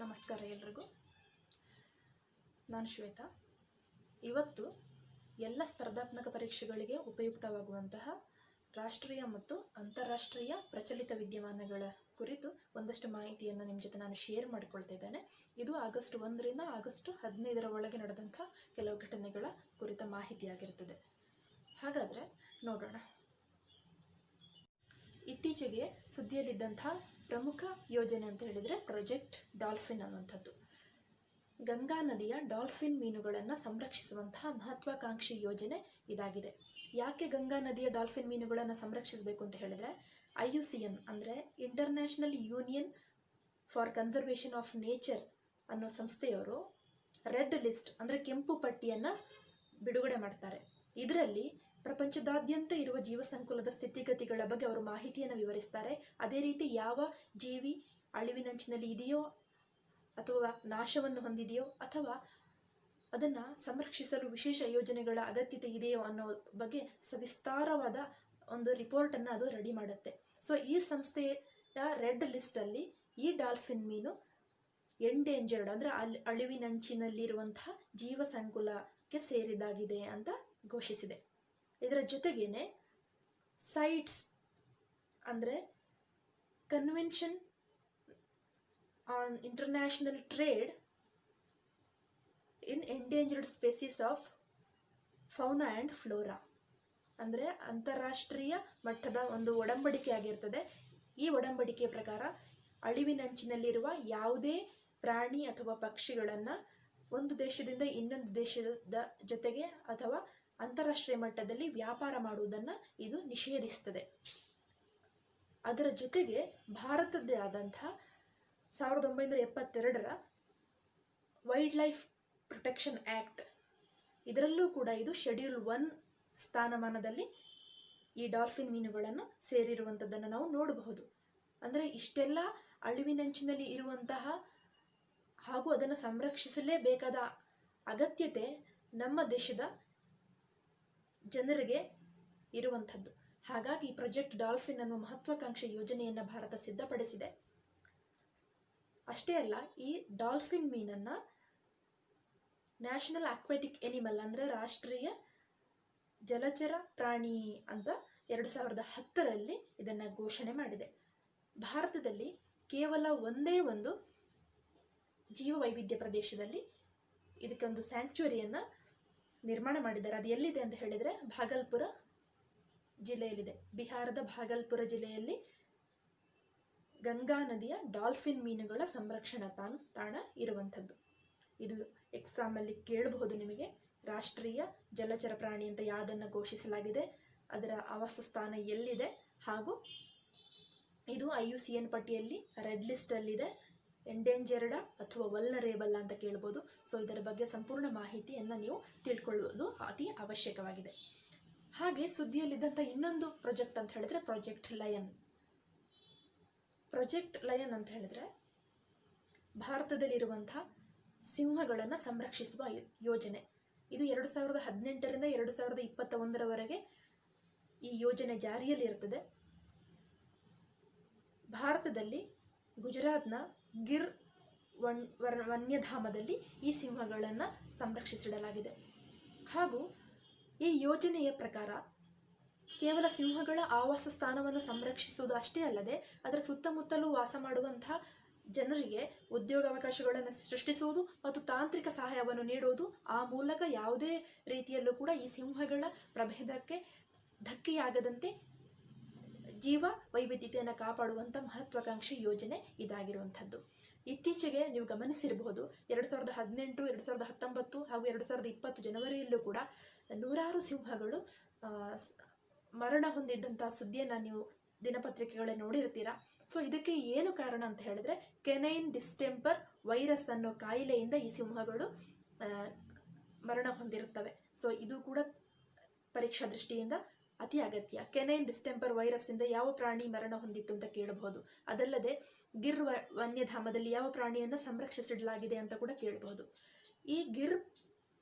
ನಮಸ್ಕಾರ ಎಲ್ರಿಗೂ. ನಾನು ಶ್ವೇತಾ. ಇವತ್ತು ಎಲ್ಲ ಸ್ಪರ್ಧಾತ್ಮಕ ಪರೀಕ್ಷೆಗಳಿಗೆ ಉಪಯುಕ್ತವಾಗುವಂತಹ ರಾಷ್ಟ್ರೀಯ ಮತ್ತು ಅಂತಾರಾಷ್ಟ್ರೀಯ ಪ್ರಚಲಿತ ವಿದ್ಯಮಾನಗಳ ಕುರಿತು ಒಂದಷ್ಟು ಮಾಹಿತಿಯನ್ನು ನಿಮ್ಮ ಜೊತೆ ನಾನು ಶೇರ್ ಮಾಡಿಕೊಳ್ತಾ ಇದ್ದೇನೆ. ಇದು ಆಗಸ್ಟ್ 1ರಿಂದ ಆಗಸ್ಟ್ 15ರ ಒಳಗೆ ನಡೆದಂಥ ಕೆಲವು ಘಟನೆಗಳ ಕುರಿತ ಮಾಹಿತಿಯಾಗಿರುತ್ತದೆ. ಹಾಗಾದರೆ ನೋಡೋಣ. ಇತ್ತೀಚೆಗೆ ಸುದ್ದಿಯಲ್ಲಿದ್ದಂಥ ಪ್ರಮುಖ ಯೋಜನೆ ಅಂತ ಹೇಳಿದರೆ ಪ್ರಾಜೆಕ್ಟ್ ಡಾಲ್ಫಿನ್ ಅನ್ನುವಂಥದ್ದು. ಗಂಗಾ ನದಿಯ ಡಾಲ್ಫಿನ್ ಮೀನುಗಳನ್ನು ಸಂರಕ್ಷಿಸುವಂತಹ ಮಹತ್ವಾಕಾಂಕ್ಷಿ ಯೋಜನೆ ಇದಾಗಿದೆ. ಯಾಕೆ ಗಂಗಾ ನದಿಯ ಡಾಲ್ಫಿನ್ ಮೀನುಗಳನ್ನು ಸಂರಕ್ಷಿಸಬೇಕು ಅಂತ ಹೇಳಿದರೆ, IUCN ಅಂದರೆ international union for conservation of nature ಅನ್ನೋ ಸಂಸ್ಥೆಯವರು ರೆಡ್ ಲಿಸ್ಟ್ ಅಂದರೆ ಕೆಂಪು ಪಟ್ಟಿಯನ್ನು ಬಿಡುಗಡೆ ಮಾಡ್ತಾರೆ. ಇದರಲ್ಲಿ ಪ್ರಪಂಚದಾದ್ಯಂತ ಇರುವ ಜೀವಸಂಕುಲದ ಸ್ಥಿತಿಗತಿಗಳ ಬಗ್ಗೆ ಅವರು ಮಾಹಿತಿಯನ್ನು ವಿವರಿಸ್ತಾರೆ. ಅದೇ ರೀತಿ ಯಾವ ಜೀವಿ ಅಳಿವಿನಂಚಿನಲ್ಲಿ ಇದೆಯೋ ಅಥವಾ ನಾಶವನ್ನು ಹೊಂದಿದೆಯೋ ಅಥವಾ ಅದನ್ನು ಸಂರಕ್ಷಿಸಲು ವಿಶೇಷ ಯೋಜನೆಗಳ ಅಗತ್ಯತೆ ಇದೆಯೋ ಅನ್ನೋ ಬಗ್ಗೆ ಸವಿಸ್ತಾರವಾದ ಒಂದು ರಿಪೋರ್ಟನ್ನು ಅದು ರೆಡಿ ಮಾಡುತ್ತೆ. ಸೊ ಈ ಸಂಸ್ಥೆಯ ರೆಡ್ ಲಿಸ್ಟಲ್ಲಿ ಈ ಡಾಲ್ಫಿನ್ ಮೀನು ಎಂಡೇಂಜರ್ಡ್ ಅಂದರೆ ಅಳಿವಿನಂಚಿನಲ್ಲಿರುವಂತಹ ಜೀವಸಂಕುಲಕ್ಕೆ ಸೇರಿದಾಗಿದೆ ಅಂತ ಘೋಷಿಸಿದೆ. ಇದರ ಜೊತೆಗೇನೆ ಸೈಟ್ಸ್ ಅಂದರೆ convention on international trade in endangered species of fauna and flora ಅಂದರೆ ಅಂತಾರಾಷ್ಟ್ರೀಯ ಮಟ್ಟದ ಒಂದು ಒಡಂಬಡಿಕೆ ಆಗಿರ್ತದೆ. ಈ ಒಡಂಬಡಿಕೆಯ ಪ್ರಕಾರ ಅಳಿವಿನಂಚಿನಲ್ಲಿರುವ ಯಾವುದೇ ಪ್ರಾಣಿ ಅಥವಾ ಪಕ್ಷಿಗಳನ್ನು ಒಂದು ದೇಶದಿಂದ ಇನ್ನೊಂದು ದೇಶದ ಜೊತೆಗೆ ಅಥವಾ ಅಂತಾರಾಷ್ಟ್ರೀಯ ಮಟ್ಟದಲ್ಲಿ ವ್ಯಾಪಾರ ಮಾಡುವುದನ್ನು ಇದು ನಿಷೇಧಿಸುತ್ತದೆ. ಅದರ ಜೊತೆಗೆ ಭಾರತದ್ದೇ ಆದಂಥ 1972ರ ವೈಲ್ಡ್ ಲೈಫ್ ಪ್ರೊಟೆಕ್ಷನ್ ಆ್ಯಕ್ಟ್ ಇದರಲ್ಲೂ ಕೂಡ ಇದು ಶೆಡ್ಯೂಲ್ 1 ಸ್ಥಾನಮಾನದಲ್ಲಿ ಈ ಡಾಲ್ಫಿನ್ ಮೀನುಗಳನ್ನು ಸೇರಿರುವಂಥದ್ದನ್ನು ನಾವು ನೋಡಬಹುದು. ಅಂದರೆ ಇಷ್ಟೆಲ್ಲ ಅಳಿವಿನಂಚಿನಲ್ಲಿ ಇರುವಂತಹ ಹಾಗೂ ಅದನ್ನು ಸಂರಕ್ಷಿಸಲೇಬೇಕಾದ ಅಗತ್ಯತೆ ನಮ್ಮ ದೇಶದ ಜನರಿಗೆ ಇರುವಂಥದ್ದು. ಹಾಗಾಗಿ ಪ್ರಾಜೆಕ್ಟ್ ಡಾಲ್ಫಿನ್ ಅನ್ನುವ ಮಹತ್ವಾಕಾಂಕ್ಷಿ ಯೋಜನೆಯನ್ನು ಭಾರತ ಸಿದ್ಧಪಡಿಸಿದೆ. ಅಷ್ಟೇ ಅಲ್ಲ, ಈ ಡಾಲ್ಫಿನ್ ಮೀನನ್ನು ನ್ಯಾಷನಲ್ ಅಕ್ವಾಟಿಕ್ ಎನಿಮಲ್ ಅಂದರೆ ರಾಷ್ಟ್ರೀಯ ಜಲಚರ ಪ್ರಾಣಿ ಅಂತ 2010ರಲ್ಲಿ ಇದನ್ನು ಘೋಷಣೆ ಮಾಡಿದೆ. ಭಾರತದಲ್ಲಿ ಕೇವಲ ಒಂದೇ ಒಂದು ಜೀವ ವೈವಿಧ್ಯ ಪ್ರದೇಶದಲ್ಲಿ ಇದಕ್ಕೊಂದು ಸ್ಯಾಂಕ್ಚುರಿಯನ್ನು ನಿರ್ಮಾಣ ಮಾಡಿದ್ದಾರೆ. ಅದು ಎಲ್ಲಿದೆ ಅಂತ ಹೇಳಿದರೆ ಭಾಗಲ್ಪುರ ಜಿಲ್ಲೆಯಲ್ಲಿದೆ. ಬಿಹಾರದ ಭಾಗಲ್ಪುರ ಜಿಲ್ಲೆಯಲ್ಲಿ ಗಂಗಾ ನದಿಯ ಡಾಲ್ಫಿನ್ ಮೀನುಗಳ ಸಂರಕ್ಷಣಾ ತಾಣ ಇರುವಂಥದ್ದು. ಇದು ಎಕ್ಸಾಮಲ್ಲಿ ಕೇಳಬಹುದು ನಿಮಗೆ. ರಾಷ್ಟ್ರೀಯ ಜಲಚರ ಪ್ರಾಣಿ ಅಂತ ಯಾವುದನ್ನು ಘೋಷಿಸಲಾಗಿದೆ, ಅದರ ಆವಾಸ ಸ್ಥಾನ ಎಲ್ಲಿದೆ, ಹಾಗೂ ಇದು IUCN ಪಟ್ಟಿಯಲ್ಲಿ ರೆಡ್ ಲಿಸ್ಟಲ್ಲಿದೆ. ಎಂಡೇಂಜರ್ಡ ಅಥವಾ ವಲ್ನರೇಬಲ್ ಅಂತ ಕೇಳ್ಬೋದು. ಸೊ ಇದರ ಬಗ್ಗೆ ಸಂಪೂರ್ಣ ಮಾಹಿತಿಯನ್ನು ನೀವು ತಿಳ್ಕೊಳ್ಳುವುದು ಅತಿ ಅವಶ್ಯಕವಾಗಿದೆ. ಹಾಗೆ ಸುದ್ದಿಯಲ್ಲಿದ್ದಂಥ ಇನ್ನೊಂದು ಪ್ರಾಜೆಕ್ಟ್ ಅಂತ ಹೇಳಿದ್ರೆ ಪ್ರಾಜೆಕ್ಟ್ ಲಯನ್. ಪ್ರಾಜೆಕ್ಟ್ ಲಯನ್ ಅಂತ ಹೇಳಿದ್ರೆ ಭಾರತದಲ್ಲಿರುವಂಥ ಸಿಂಹಗಳನ್ನು ಸಂರಕ್ಷಿಸುವ ಯೋಜನೆ. ಇದು 2018ರಿಂದ 2021ರವರೆಗೆ ಈ ಯೋಜನೆ ಜಾರಿಯಲ್ಲಿ ಇರ್ತದೆ. ಭಾರತದಲ್ಲಿ ಗುಜರಾತ್ನ ಗಿರ್ ವನ್ಯಧಾಮದಲ್ಲಿ ಈ ಸಿಂಹಗಳನ್ನು ಸಂರಕ್ಷಿಸಿಡಲಾಗಿದೆ. ಹಾಗೂ ಈ ಯೋಜನೆಯ ಪ್ರಕಾರ ಕೇವಲ ಸಿಂಹಗಳ ಆವಾಸ ಸ್ಥಾನವನ್ನು ಸಂರಕ್ಷಿಸುವುದು ಅಷ್ಟೇ ಅಲ್ಲದೆ ಅದರ ಸುತ್ತಮುತ್ತಲೂ ವಾಸ ಮಾಡುವಂತಹ ಜನರಿಗೆ ಉದ್ಯೋಗಾವಕಾಶಗಳನ್ನು ಸೃಷ್ಟಿಸುವುದು ಮತ್ತು ತಾಂತ್ರಿಕ ಸಹಾಯವನ್ನು ನೀಡುವುದು, ಆ ಮೂಲಕ ಯಾವುದೇ ರೀತಿಯಲ್ಲೂ ಕೂಡ ಈ ಸಿಂಹಗಳ ಪ್ರಭೇದಕ್ಕೆ ಧಕ್ಕೆಯಾಗದಂತೆ ಜೀವ ವೈವಿಧ್ಯತೆಯನ್ನು ಕಾಪಾಡುವಂಥ ಮಹತ್ವಾಕಾಂಕ್ಷಿ ಯೋಜನೆ ಇದಾಗಿರುವಂಥದ್ದು. ಇತ್ತೀಚೆಗೆ ನೀವು ಗಮನಿಸಿರಬಹುದು, 2018, 2019 ಹಾಗೂ 2020 ಜನವರಿಯಲ್ಲೂ ಕೂಡ ನೂರಾರು ಸಿಂಹಗಳು ಮರಣ ಹೊಂದಿದ್ದಂಥ ಸುದ್ದಿಯನ್ನು ನೀವು ದಿನಪತ್ರಿಕೆಗಳಲ್ಲಿ ನೋಡಿರ್ತೀರಾ. ಸೊ ಇದಕ್ಕೆ ಏನು ಕಾರಣ ಅಂತ ಹೇಳಿದ್ರೆ ಕೆನೈನ್ ಡಿಸ್ಟೆಂಪರ್ ವೈರಸ್ ಅನ್ನೋ ಕಾಯಿಲೆಯಿಂದ ಈ ಸಿಂಹಗಳು ಮರಣ ಹೊಂದಿರುತ್ತವೆ. ಸೊ ಇದು ಕೂಡ ಪರೀಕ್ಷಾ ದೃಷ್ಟಿಯಿಂದ ಅತಿ ಅಗತ್ಯ. ಕೆನೈನ್ ಡಿಸ್ಟೆಂಪರ್ ವೈರಸ್ಸಿಂದ ಯಾವ ಪ್ರಾಣಿ ಮರಣ ಹೊಂದಿತ್ತು ಅಂತ ಕೇಳಬಹುದು. ಅದಲ್ಲದೆ ಗಿರ್ ವನ್ಯಧಾಮದಲ್ಲಿ ಯಾವ ಪ್ರಾಣಿಯನ್ನು ಸಂರಕ್ಷಿಸಿಡಲಾಗಿದೆ ಅಂತ ಕೂಡ ಕೇಳಬಹುದು. ಈ ಗಿರ್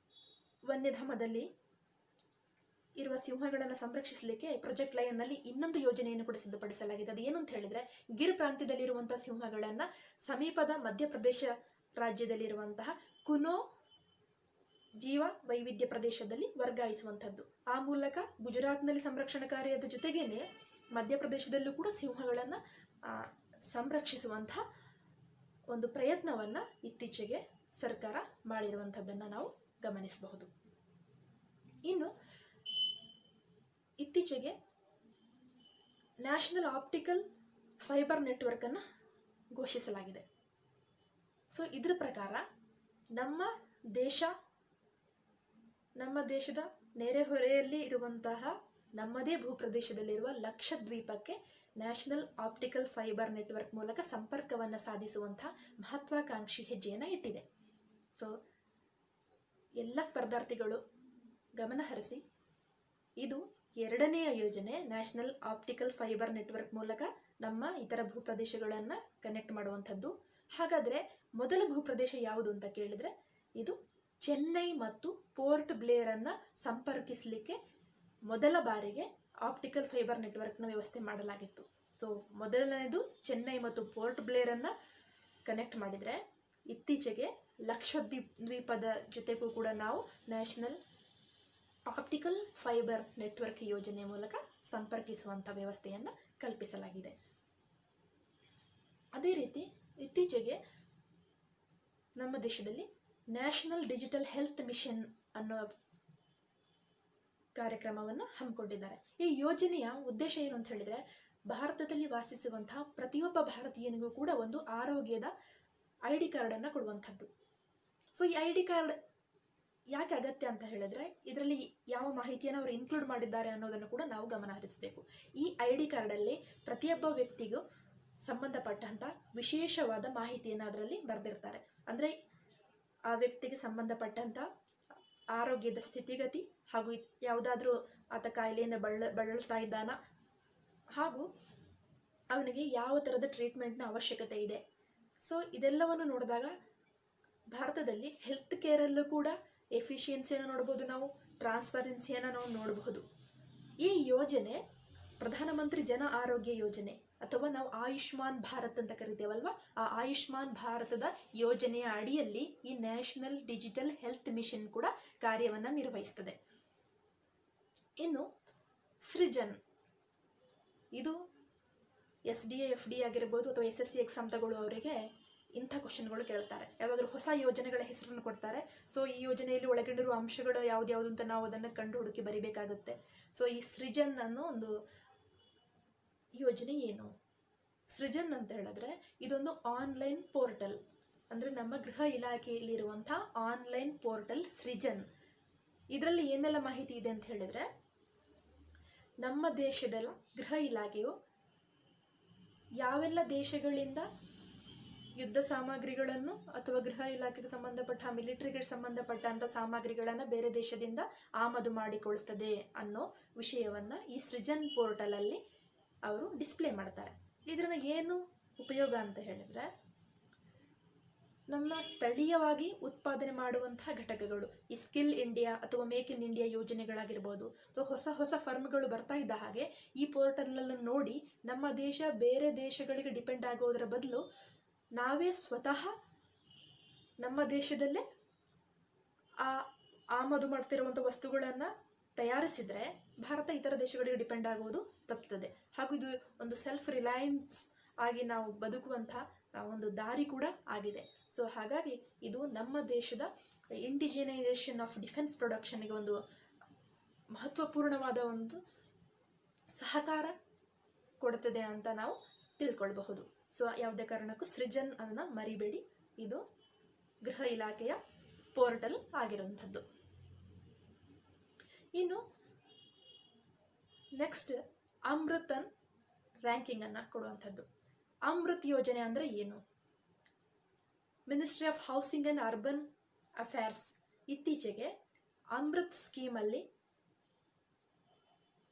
ವನ್ಯಧಾಮದಲ್ಲಿ ಇರುವ ಸಿಂಹಗಳನ್ನು ಸಂರಕ್ಷಿಸಲಿಕ್ಕೆ ಪ್ರಾಜೆಕ್ಟ್ ಲಯನ್ನಲ್ಲಿ ಇನ್ನೊಂದು ಯೋಜನೆಯನ್ನು ಕೂಡ ಸಿದ್ಧಪಡಿಸಲಾಗಿದೆ. ಅದು ಏನು ಅಂತ ಹೇಳಿದ್ರೆ, ಗಿರ್ ಪ್ರಾಂತ್ಯದಲ್ಲಿರುವಂತಹ ಸಿಂಹಗಳನ್ನು ಸಮೀಪದ ಮಧ್ಯಪ್ರದೇಶ ರಾಜ್ಯದಲ್ಲಿರುವಂತಹ ಕುನೋ ಜೀವ ವೈವಿಧ್ಯ ಪ್ರದೇಶದಲ್ಲಿ ವರ್ಗಾಯಿಸುವಂಥದ್ದು. ಆ ಮೂಲಕ ಗುಜರಾತ್ನಲ್ಲಿ ಸಂರಕ್ಷಣಾ ಕಾರ್ಯದ ಜೊತೆಗೇನೆ ಮಧ್ಯಪ್ರದೇಶದಲ್ಲೂ ಕೂಡ ಸಿಂಹಗಳನ್ನು ಸಂರಕ್ಷಿಸುವಂತಹ ಒಂದು ಪ್ರಯತ್ನವನ್ನು ಇತ್ತೀಚೆಗೆ ಸರ್ಕಾರ ಮಾಡಿರುವಂಥದ್ದನ್ನು ನಾವು ಗಮನಿಸಬಹುದು. ಇನ್ನು ಇತ್ತೀಚೆಗೆ ನ್ಯಾಷನಲ್ ಆಪ್ಟಿಕಲ್ ಫೈಬರ್ ನೆಟ್ವರ್ಕನ್ನು ಘೋಷಿಸಲಾಗಿದೆ. ಸೊ ಇದರ ಪ್ರಕಾರ ನಮ್ಮ ದೇಶದ ನೆರೆಹೊರೆಯಲ್ಲಿ ಇರುವಂತಹ ನಮ್ಮದೇ ಭೂಪ್ರದೇಶದಲ್ಲಿರುವ ಲಕ್ಷದ್ವೀಪಕ್ಕೆ ನ್ಯಾಷನಲ್ ಆಪ್ಟಿಕಲ್ ಫೈಬರ್ ನೆಟ್ವರ್ಕ್ ಮೂಲಕ ಸಂಪರ್ಕವನ್ನು ಸಾಧಿಸುವಂತಹ ಮಹತ್ವಾಕಾಂಕ್ಷಿ ಹೆಜ್ಜೆಯನ್ನು ಇಟ್ಟಿದೆ. ಸೊ ಎಲ್ಲ ಸ್ಪರ್ಧಾರ್ಥಿಗಳು ಗಮನಹರಿಸಿ, ಇದು ಎರಡನೆಯ ಯೋಜನೆ ನ್ಯಾಷನಲ್ ಆಪ್ಟಿಕಲ್ ಫೈಬರ್ ನೆಟ್ವರ್ಕ್ ಮೂಲಕ ನಮ್ಮ ಇತರ ಭೂಪ್ರದೇಶಗಳನ್ನು ಕನೆಕ್ಟ್ ಮಾಡುವಂಥದ್ದು. ಹಾಗಾದರೆ ಮೊದಲ ಭೂಪ್ರದೇಶ ಯಾವುದು ಅಂತ ಕೇಳಿದರೆ, ಇದು ಚೆನ್ನೈ ಮತ್ತು ಪೋರ್ಟ್ ಬ್ಲೇರನ್ನು ಸಂಪರ್ಕಿಸಲಿಕ್ಕೆ ಮೊದಲ ಬಾರಿಗೆ ಆಪ್ಟಿಕಲ್ ಫೈಬರ್ ನೆಟ್ವರ್ಕ್ನ ವ್ಯವಸ್ಥೆ ಮಾಡಲಾಗಿತ್ತು. ಸೊ ಮೊದಲನೇದು ಚೆನ್ನೈ ಮತ್ತು ಪೋರ್ಟ್ ಬ್ಲೇರನ್ನು ಕನೆಕ್ಟ್ ಮಾಡಿದರೆ, ಇತ್ತೀಚೆಗೆ ಲಕ್ಷದ್ವೀಪದ ಜೊತೆಗೂ ಕೂಡ ನಾವು ನ್ಯಾಷನಲ್ ಆಪ್ಟಿಕಲ್ ಫೈಬರ್ ನೆಟ್ವರ್ಕ್ ಯೋಜನೆ ಮೂಲಕ ಸಂಪರ್ಕಿಸುವಂಥ ವ್ಯವಸ್ಥೆಯನ್ನು ಕಲ್ಪಿಸಲಾಗಿದೆ. ಅದೇ ರೀತಿ ಇತ್ತೀಚೆಗೆ ನಮ್ಮ ದೇಶದಲ್ಲಿ ನ್ಯಾಷನಲ್ ಡಿಜಿಟಲ್ ಹೆಲ್ತ್ ಮಿಷನ್ ಅನ್ನೋ ಕಾರ್ಯಕ್ರಮವನ್ನು ಹಮ್ಮಿಕೊಂಡಿದ್ದಾರೆ. ಈ ಯೋಜನೆಯ ಉದ್ದೇಶ ಏನು ಅಂತ ಹೇಳಿದರೆ, ಭಾರತದಲ್ಲಿ ವಾಸಿಸುವಂತಹ ಪ್ರತಿಯೊಬ್ಬ ಭಾರತೀಯನಿಗೂ ಕೂಡ ಒಂದು ಆರೋಗ್ಯದ ID ಕಾರ್ಡನ್ನು ಕೊಡುವಂಥದ್ದು. ಸೊ ಈ ID ಕಾರ್ಡ್ ಯಾಕೆ ಅಗತ್ಯ ಅಂತ ಹೇಳಿದ್ರೆ, ಇದರಲ್ಲಿ ಯಾವ ಮಾಹಿತಿಯನ್ನು ಅವರು ಇನ್ಕ್ಲೂಡ್ ಮಾಡಿದ್ದಾರೆ ಅನ್ನೋದನ್ನು ಕೂಡ ನಾವು ಗಮನ ಹರಿಸಬೇಕು. ಈ ID ಕಾರ್ಡಲ್ಲಿ ಪ್ರತಿಯೊಬ್ಬ ವ್ಯಕ್ತಿಗೂ ಸಂಬಂಧಪಟ್ಟಂಥ ವಿಶೇಷವಾದ ಮಾಹಿತಿಯನ್ನು ಅದರಲ್ಲಿ ಬರೆದಿರ್ತಾರೆ. ಅಂದರೆ ಆ ವ್ಯಕ್ತಿಗೆ ಸಂಬಂಧಪಟ್ಟಂಥ ಆರೋಗ್ಯದ ಸ್ಥಿತಿಗತಿ, ಹಾಗೂ ಯಾವುದಾದ್ರೂ ಆತ ಕಾಯಿಲೆಯಿಂದ ಬಳಲ್ತಾ ಇದ್ದಾನ, ಹಾಗೂ ಅವನಿಗೆ ಯಾವ ಥರದ ಟ್ರೀಟ್ಮೆಂಟ್ನ ಅವಶ್ಯಕತೆ ಇದೆ. ಸೊ ಇದೆಲ್ಲವನ್ನು ನೋಡಿದಾಗ ಭಾರತದಲ್ಲಿ ಹೆಲ್ತ್ ಕೇರಲ್ಲೂ ಕೂಡ ಎಫಿಷಿಯನ್ಸಿಯನ್ನು ನೋಡ್ಬೋದು, ನಾವು ಟ್ರಾನ್ಸ್ಪರೆನ್ಸಿಯನ್ನು ನಾವು ನೋಡಬಹುದು. ಈ ಯೋಜನೆ ಪ್ರಧಾನಮಂತ್ರಿ ಜನ ಆರೋಗ್ಯ ಯೋಜನೆ, ಅಥವಾ ನಾವು ಆಯುಷ್ಮಾನ್ ಭಾರತ್ ಅಂತ ಕರಿತೇವಲ್ವ, ಆ ಆಯುಷ್ಮಾನ್ ಭಾರತದ ಯೋಜನೆಯ ಅಡಿಯಲ್ಲಿ ಈ ನ್ಯಾಷನಲ್ ಡಿಜಿಟಲ್ ಹೆಲ್ತ್ ಮಿಷನ್ ಕೂಡ ಕಾರ್ಯವನ್ನು ನಿರ್ವಹಿಸ್ತದೆ. ಇನ್ನು ಸೃಜನ್, ಇದು SDA FD ಆಗಿರ್ಬೋದು ಅಥವಾ SSC ಎಕ್ಸಾಮ್ ತಗೊಳ್ಳೋ ಅವರಿಗೆ ಇಂಥ ಕ್ವಶನ್ಗಳು ಕೇಳ್ತಾರೆ. ಯಾವುದಾದ್ರೂ ಹೊಸ ಯೋಜನೆಗಳ ಹೆಸರನ್ನು ಕೊಡ್ತಾರೆ. ಸೊ ಈ ಯೋಜನೆಯಲ್ಲಿ ಒಳಗೊಂಡಿರುವ ಅಂಶಗಳು ಯಾವ್ದು ಅಂತ ನಾವು ಅದನ್ನು ಕಂಡು ಹುಡುಕಿ ಬರಿಬೇಕಾಗುತ್ತೆ. ಸೊ ಈ ಸೃಜನ್ ಅನ್ನೋ ಒಂದು ಯೋಜನೆ ಏನು? ಸೃಜನ್ ಅಂತ ಹೇಳಿದ್ರೆ ಇದೊಂದು ಆನ್ಲೈನ್ ಪೋರ್ಟಲ್, ಅಂದರೆ ನಮ್ಮ ಗೃಹ ಇಲಾಖೆಯಲ್ಲಿರುವಂಥ ಆನ್ಲೈನ್ ಪೋರ್ಟಲ್ ಸೃಜನ್. ಇದರಲ್ಲಿ ಏನೆಲ್ಲ ಮಾಹಿತಿ ಇದೆ ಅಂತ ಹೇಳಿದರೆ, ನಮ್ಮ ದೇಶದ ಗೃಹ ಇಲಾಖೆಯು ಯಾವೆಲ್ಲ ದೇಶಗಳಿಂದ ಯುದ್ಧ ಸಾಮಗ್ರಿಗಳನ್ನು ಅಥವಾ ಗೃಹ ಇಲಾಖೆಗೆ ಸಂಬಂಧಪಟ್ಟ ಮಿಲಿಟರಿಗೆ ಸಂಬಂಧಪಟ್ಟಂಥ ಸಾಮಗ್ರಿಗಳನ್ನು ಬೇರೆ ದೇಶದಿಂದ ಆಮದು ಮಾಡಿಕೊಳ್ತದೆ ಅನ್ನೋ ವಿಷಯವನ್ನು ಈ ಸೃಜನ್ ಪೋರ್ಟಲಲ್ಲಿ ಅವರು ಡಿಸ್ಪ್ಲೇ ಮಾಡ್ತಾರೆ. ಇದರಿಂದ ಏನು ಉಪಯೋಗ ಅಂತ ಹೇಳಿದ್ರೆ, ನಮ್ಮ ಸ್ಥಳೀಯವಾಗಿ ಉತ್ಪಾದನೆ ಮಾಡುವಂತಹ ಘಟಕಗಳು, ಈ ಸ್ಕಿಲ್ ಇಂಡಿಯಾ ಅಥವಾ ಮೇಕ್ ಇನ್ ಇಂಡಿಯಾ ಯೋಜನೆಗಳಾಗಿರ್ಬೋದು, ಸೊ ಹೊಸ ಫರ್ಮ್ಗಳು ಬರ್ತಾ ಇದ್ದ ಹಾಗೆ ಈ ಪೋರ್ಟಲ್ನಲ್ಲಿ ನೋಡಿ ನಮ್ಮ ದೇಶ ಬೇರೆ ದೇಶಗಳಿಗೆ ಡಿಪೆಂಡ್ ಆಗೋದರ ಬದಲು ನಾವೇ ಸ್ವತಃ ನಮ್ಮ ದೇಶದಲ್ಲೇ ಆಮದು ಮಾಡ್ತಿರುವಂಥ ವಸ್ತುಗಳನ್ನು ತಯಾರಿಸಿದರೆ ಭಾರತ ಇತರ ದೇಶಗಳಿಗೆ ಡಿಪೆಂಡ್ ಆಗೋದು ತಪ್ಪುತ್ತದೆ. ಹಾಗೂ ಇದು ಒಂದು ಸೆಲ್ಫ್ ರಿಲಯನ್ಸ್ ಆಗಿ ನಾವು ಬದುಕುವಂಥ ಒಂದು ದಾರಿ ಕೂಡ ಆಗಿದೆ. ಸೊ ಹಾಗಾಗಿ ಇದು ನಮ್ಮ ದೇಶದ ಇಂಡಿಜಿನೈಸೇಷನ್ ಆಫ್ ಡಿಫೆನ್ಸ್ ಪ್ರೊಡಕ್ಷನ್ಗೆ ಒಂದು ಮಹತ್ವಪೂರ್ಣವಾದ ಒಂದು ಸಹಕಾರ ಕೊಡ್ತದೆ ಅಂತ ನಾವು ತಿಳ್ಕೊಳ್ಬಹುದು. ಸೊ ಯಾವುದೇ ಕಾರಣಕ್ಕೂ ಸೃಜನ್ ಅನ್ನು ಮರಿಬೇಡಿ, ಇದು ಗೃಹ ಇಲಾಖೆಯ ಪೋರ್ಟಲ್ ಆಗಿರುವಂಥದ್ದು. ಇನ್ನು ನೆಕ್ಸ್ಟ್ ಅಮೃತನ್ ರ್ಯಾಂಕಿಂಗನ್ನು ಕೊಡುವಂಥದ್ದು. ಅಮೃತ್ ಯೋಜನೆ ಅಂದರೆ ಏನು? Ministry of housing and urban affairs ಇತ್ತೀಚೆಗೆ ಅಮೃತ್ ಸ್ಕೀಮಲ್ಲಿ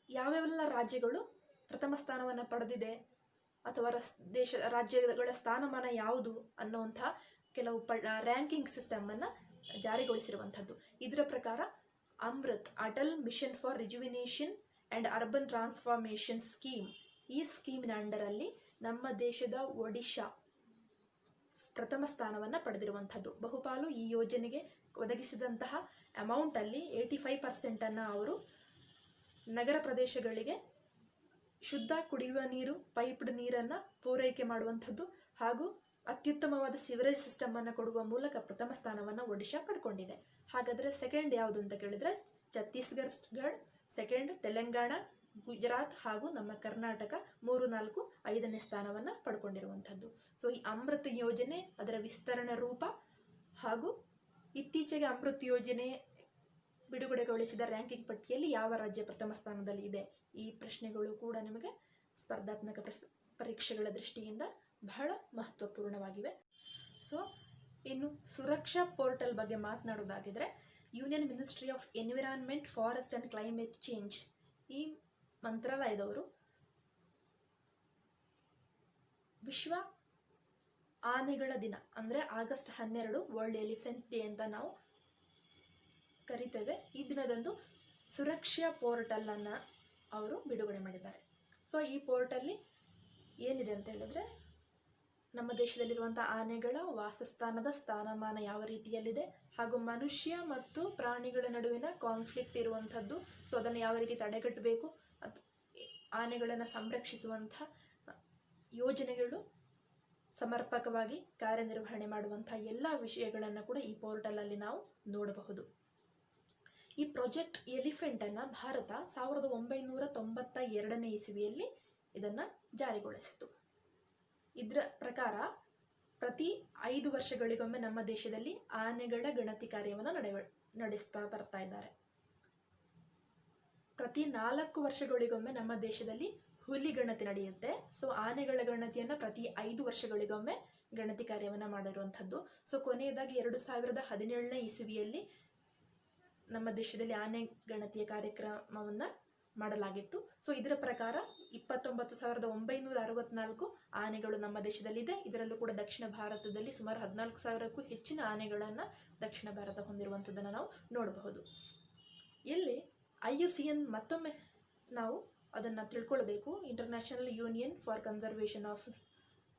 ಯಾವ್ಯಾವೆಲ್ಲ ರಾಜ್ಯಗಳು ಪ್ರಥಮ ಸ್ಥಾನವನ್ನು ಪಡೆದಿದೆ ಅಥವಾ ರಾಜ್ಯಗಳ ಸ್ಥಾನಮಾನ ಯಾವುದು ಅನ್ನುವಂಥ ಕೆಲವು ರ್ಯಾಂಕಿಂಗ್ ಸಿಸ್ಟಮನ್ನು ಜಾರಿಗೊಳಿಸಿರುವಂಥದ್ದು. ಇದರ ಪ್ರಕಾರ Amrit Atal mission for rejuvenation and urban transformation scheme. ಈ ಸ್ಕೀಮಿನ ಅಂಡರಲ್ಲಿ ನಮ್ಮ ದೇಶದ ಒಡಿಶಾ ಪ್ರಥಮ ಸ್ಥಾನವನ್ನು ಪಡೆದಿರುವಂಥದ್ದು. ಬಹುಪಾಲು ಈ ಯೋಜನೆಗೆ ಒದಗಿಸಿದಂತಹ ಅಮೌಂಟಲ್ಲಿ 85% ಅವರು ನಗರ ಪ್ರದೇಶಗಳಿಗೆ ಶುದ್ಧ ಕುಡಿಯುವ ನೀರು, ಪೈಪ್ಡ್ ನೀರನ್ನು ಪೂರೈಕೆ ಮಾಡುವಂಥದ್ದು ಹಾಗೂ ಅತ್ಯುತ್ತಮವಾದ ಸಿವರೇಜ್ ಸಿಸ್ಟಮನ್ನು ಕೊಡುವ ಮೂಲಕ ಪ್ರಥಮ ಸ್ಥಾನವನ್ನು ಒಡಿಶಾ ಪಡ್ಕೊಂಡಿದೆ. ಹಾಗಾದರೆ ಸೆಕೆಂಡ್ ಯಾವುದು ಅಂತ ಕೇಳಿದರೆ ಛತ್ತೀಸ್ಗಢ, ಸೆಕೆಂಡ್ ತೆಲಂಗಾಣ, ಗುಜರಾತ್ ಹಾಗೂ ನಮ್ಮ ಕರ್ನಾಟಕ 3, 4, 5ನೇ ಸ್ಥಾನವನ್ನು ಪಡ್ಕೊಂಡಿರುವಂಥದ್ದು. ಸೊ ಈ ಅಮೃತ್ ಯೋಜನೆ, ಅದರ ವಿಸ್ತರಣೆ ರೂಪ ಹಾಗೂ ಇತ್ತೀಚೆಗೆ ಅಮೃತ್ ಯೋಜನೆ ಬಿಡುಗಡೆಗೊಳಿಸಿದ ರ್ಯಾಂಕಿಂಗ್ ಪಟ್ಟಿಯಲ್ಲಿ ಯಾವ ರಾಜ್ಯ ಪ್ರಥಮ ಸ್ಥಾನದಲ್ಲಿ ಇದೆ, ಈ ಪ್ರಶ್ನೆಗಳು ಕೂಡ ನಿಮಗೆ ಸ್ಪರ್ಧಾತ್ಮಕ ಪರೀಕ್ಷೆಗಳ ದೃಷ್ಟಿಯಿಂದ ಬಹಳ ಮಹತ್ವಪೂರ್ಣವಾಗಿವೆ. ಸೊ ಇನ್ನು ಸುರಕ್ಷಾ ಪೋರ್ಟಲ್ ಬಗ್ಗೆ ಮಾತನಾಡೋದಾಗಿದ್ರೆ, union ministry of environment, forest and climate change ಈ ಮಂತ್ರಾಲಯದವರು ವಿಶ್ವ ಆನೆಗಳ ದಿನ ಅಂದರೆ ಆಗಸ್ಟ್ 12 ವರ್ಲ್ಡ್ ಎಲಿಫೆಂಟ್ ಡೇ ಅಂತ ನಾವು ಕರಿತೇವೆ. ಈ ದಿನದಂದು ಸುರಕ್ಷಾ ಪೋರ್ಟಲನ್ನು ಅವರು ಬಿಡುಗಡೆ ಮಾಡಿದ್ದಾರೆ. ಸೊ ಈ ಪೋರ್ಟಲ್ಲಿ ಏನಿದೆ ಅಂತ ಹೇಳಿದ್ರೆ, ನಮ್ಮ ದೇಶದಲ್ಲಿರುವಂಥ ಆನೆಗಳ ವಾಸಸ್ಥಾನದ ಸ್ಥಾನಮಾನ ಯಾವ ರೀತಿಯಲ್ಲಿದೆ ಹಾಗೂ ಮನುಷ್ಯ ಮತ್ತು ಪ್ರಾಣಿಗಳ ನಡುವಿನ ಕಾನ್ಫ್ಲಿಕ್ಟ್ ಇರುವಂಥದ್ದು, ಸೊ ಅದನ್ನು ಯಾವ ರೀತಿ ತಡೆಗಟ್ಟಬೇಕು, ಅದು ಆನೆಗಳನ್ನು ಸಂರಕ್ಷಿಸುವಂಥ ಯೋಜನೆಗಳು ಸಮರ್ಪಕವಾಗಿ ಕಾರ್ಯನಿರ್ವಹಣೆ ಮಾಡುವಂಥ ಎಲ್ಲ ವಿಷಯಗಳನ್ನು ಕೂಡ ಈ ಪೋರ್ಟಲಲ್ಲಿ ನಾವು ನೋಡಬಹುದು. ಈ ಪ್ರಾಜೆಕ್ಟ್ ಎಲಿಫೆಂಟನ್ನು ಭಾರತ 1992ನೇ ಇಸವಿಯಲ್ಲಿ ಇದನ್ನು ಜಾರಿಗೊಳಿಸಿತು. ಇದರ ಪ್ರಕಾರ ಪ್ರತಿ 5 ವರ್ಷಗಳಿಗೊಮ್ಮೆ ನಮ್ಮ ದೇಶದಲ್ಲಿ ಆನೆಗಳ ಗಣತಿ ಕಾರ್ಯವನ್ನು ನಡೆಸ್ತಾ ಬರ್ತಾ ಇದ್ದಾರೆ. ಪ್ರತಿ 4 ವರ್ಷಗಳಿಗೊಮ್ಮೆ ನಮ್ಮ ದೇಶದಲ್ಲಿ ಹುಲಿ ಗಣತಿ ನಡೆಯುತ್ತೆ. ಸೊ ಆನೆಗಳ ಗಣತಿಯನ್ನು ಪ್ರತಿ 5 ವರ್ಷಗಳಿಗೊಮ್ಮೆ ಗಣತಿ ಕಾರ್ಯವನ್ನು ಮಾಡಿರುವಂಥದ್ದು. ಸೊ ಕೊನೆಯದಾಗಿ 2017ನೇ ಇಸವಿಯಲ್ಲಿ ನಮ್ಮ ದೇಶದಲ್ಲಿ ಆನೆ ಗಣತಿಯ ಕಾರ್ಯಕ್ರಮವನ್ನು ಮಾಡಲಾಗಿತ್ತು. ಸೊ ಇದರ ಪ್ರಕಾರ 29,964 ಆನೆಗಳು ನಮ್ಮ ದೇಶದಲ್ಲಿದೆ. ಇದರಲ್ಲೂ ಕೂಡ ದಕ್ಷಿಣ ಭಾರತದಲ್ಲಿ ಸುಮಾರು 14,000ಕ್ಕೂ ಹೆಚ್ಚಿನ ಆನೆಗಳನ್ನು ದಕ್ಷಿಣ ಭಾರತ ಹೊಂದಿರುವಂಥದ್ದನ್ನು ನಾವು ನೋಡಬಹುದು. ಇಲ್ಲಿ IUCN ಮತ್ತೊಮ್ಮೆ ನಾವು ಅದನ್ನು ತಿಳ್ಕೊಳ್ಬೇಕು. International union for conservation of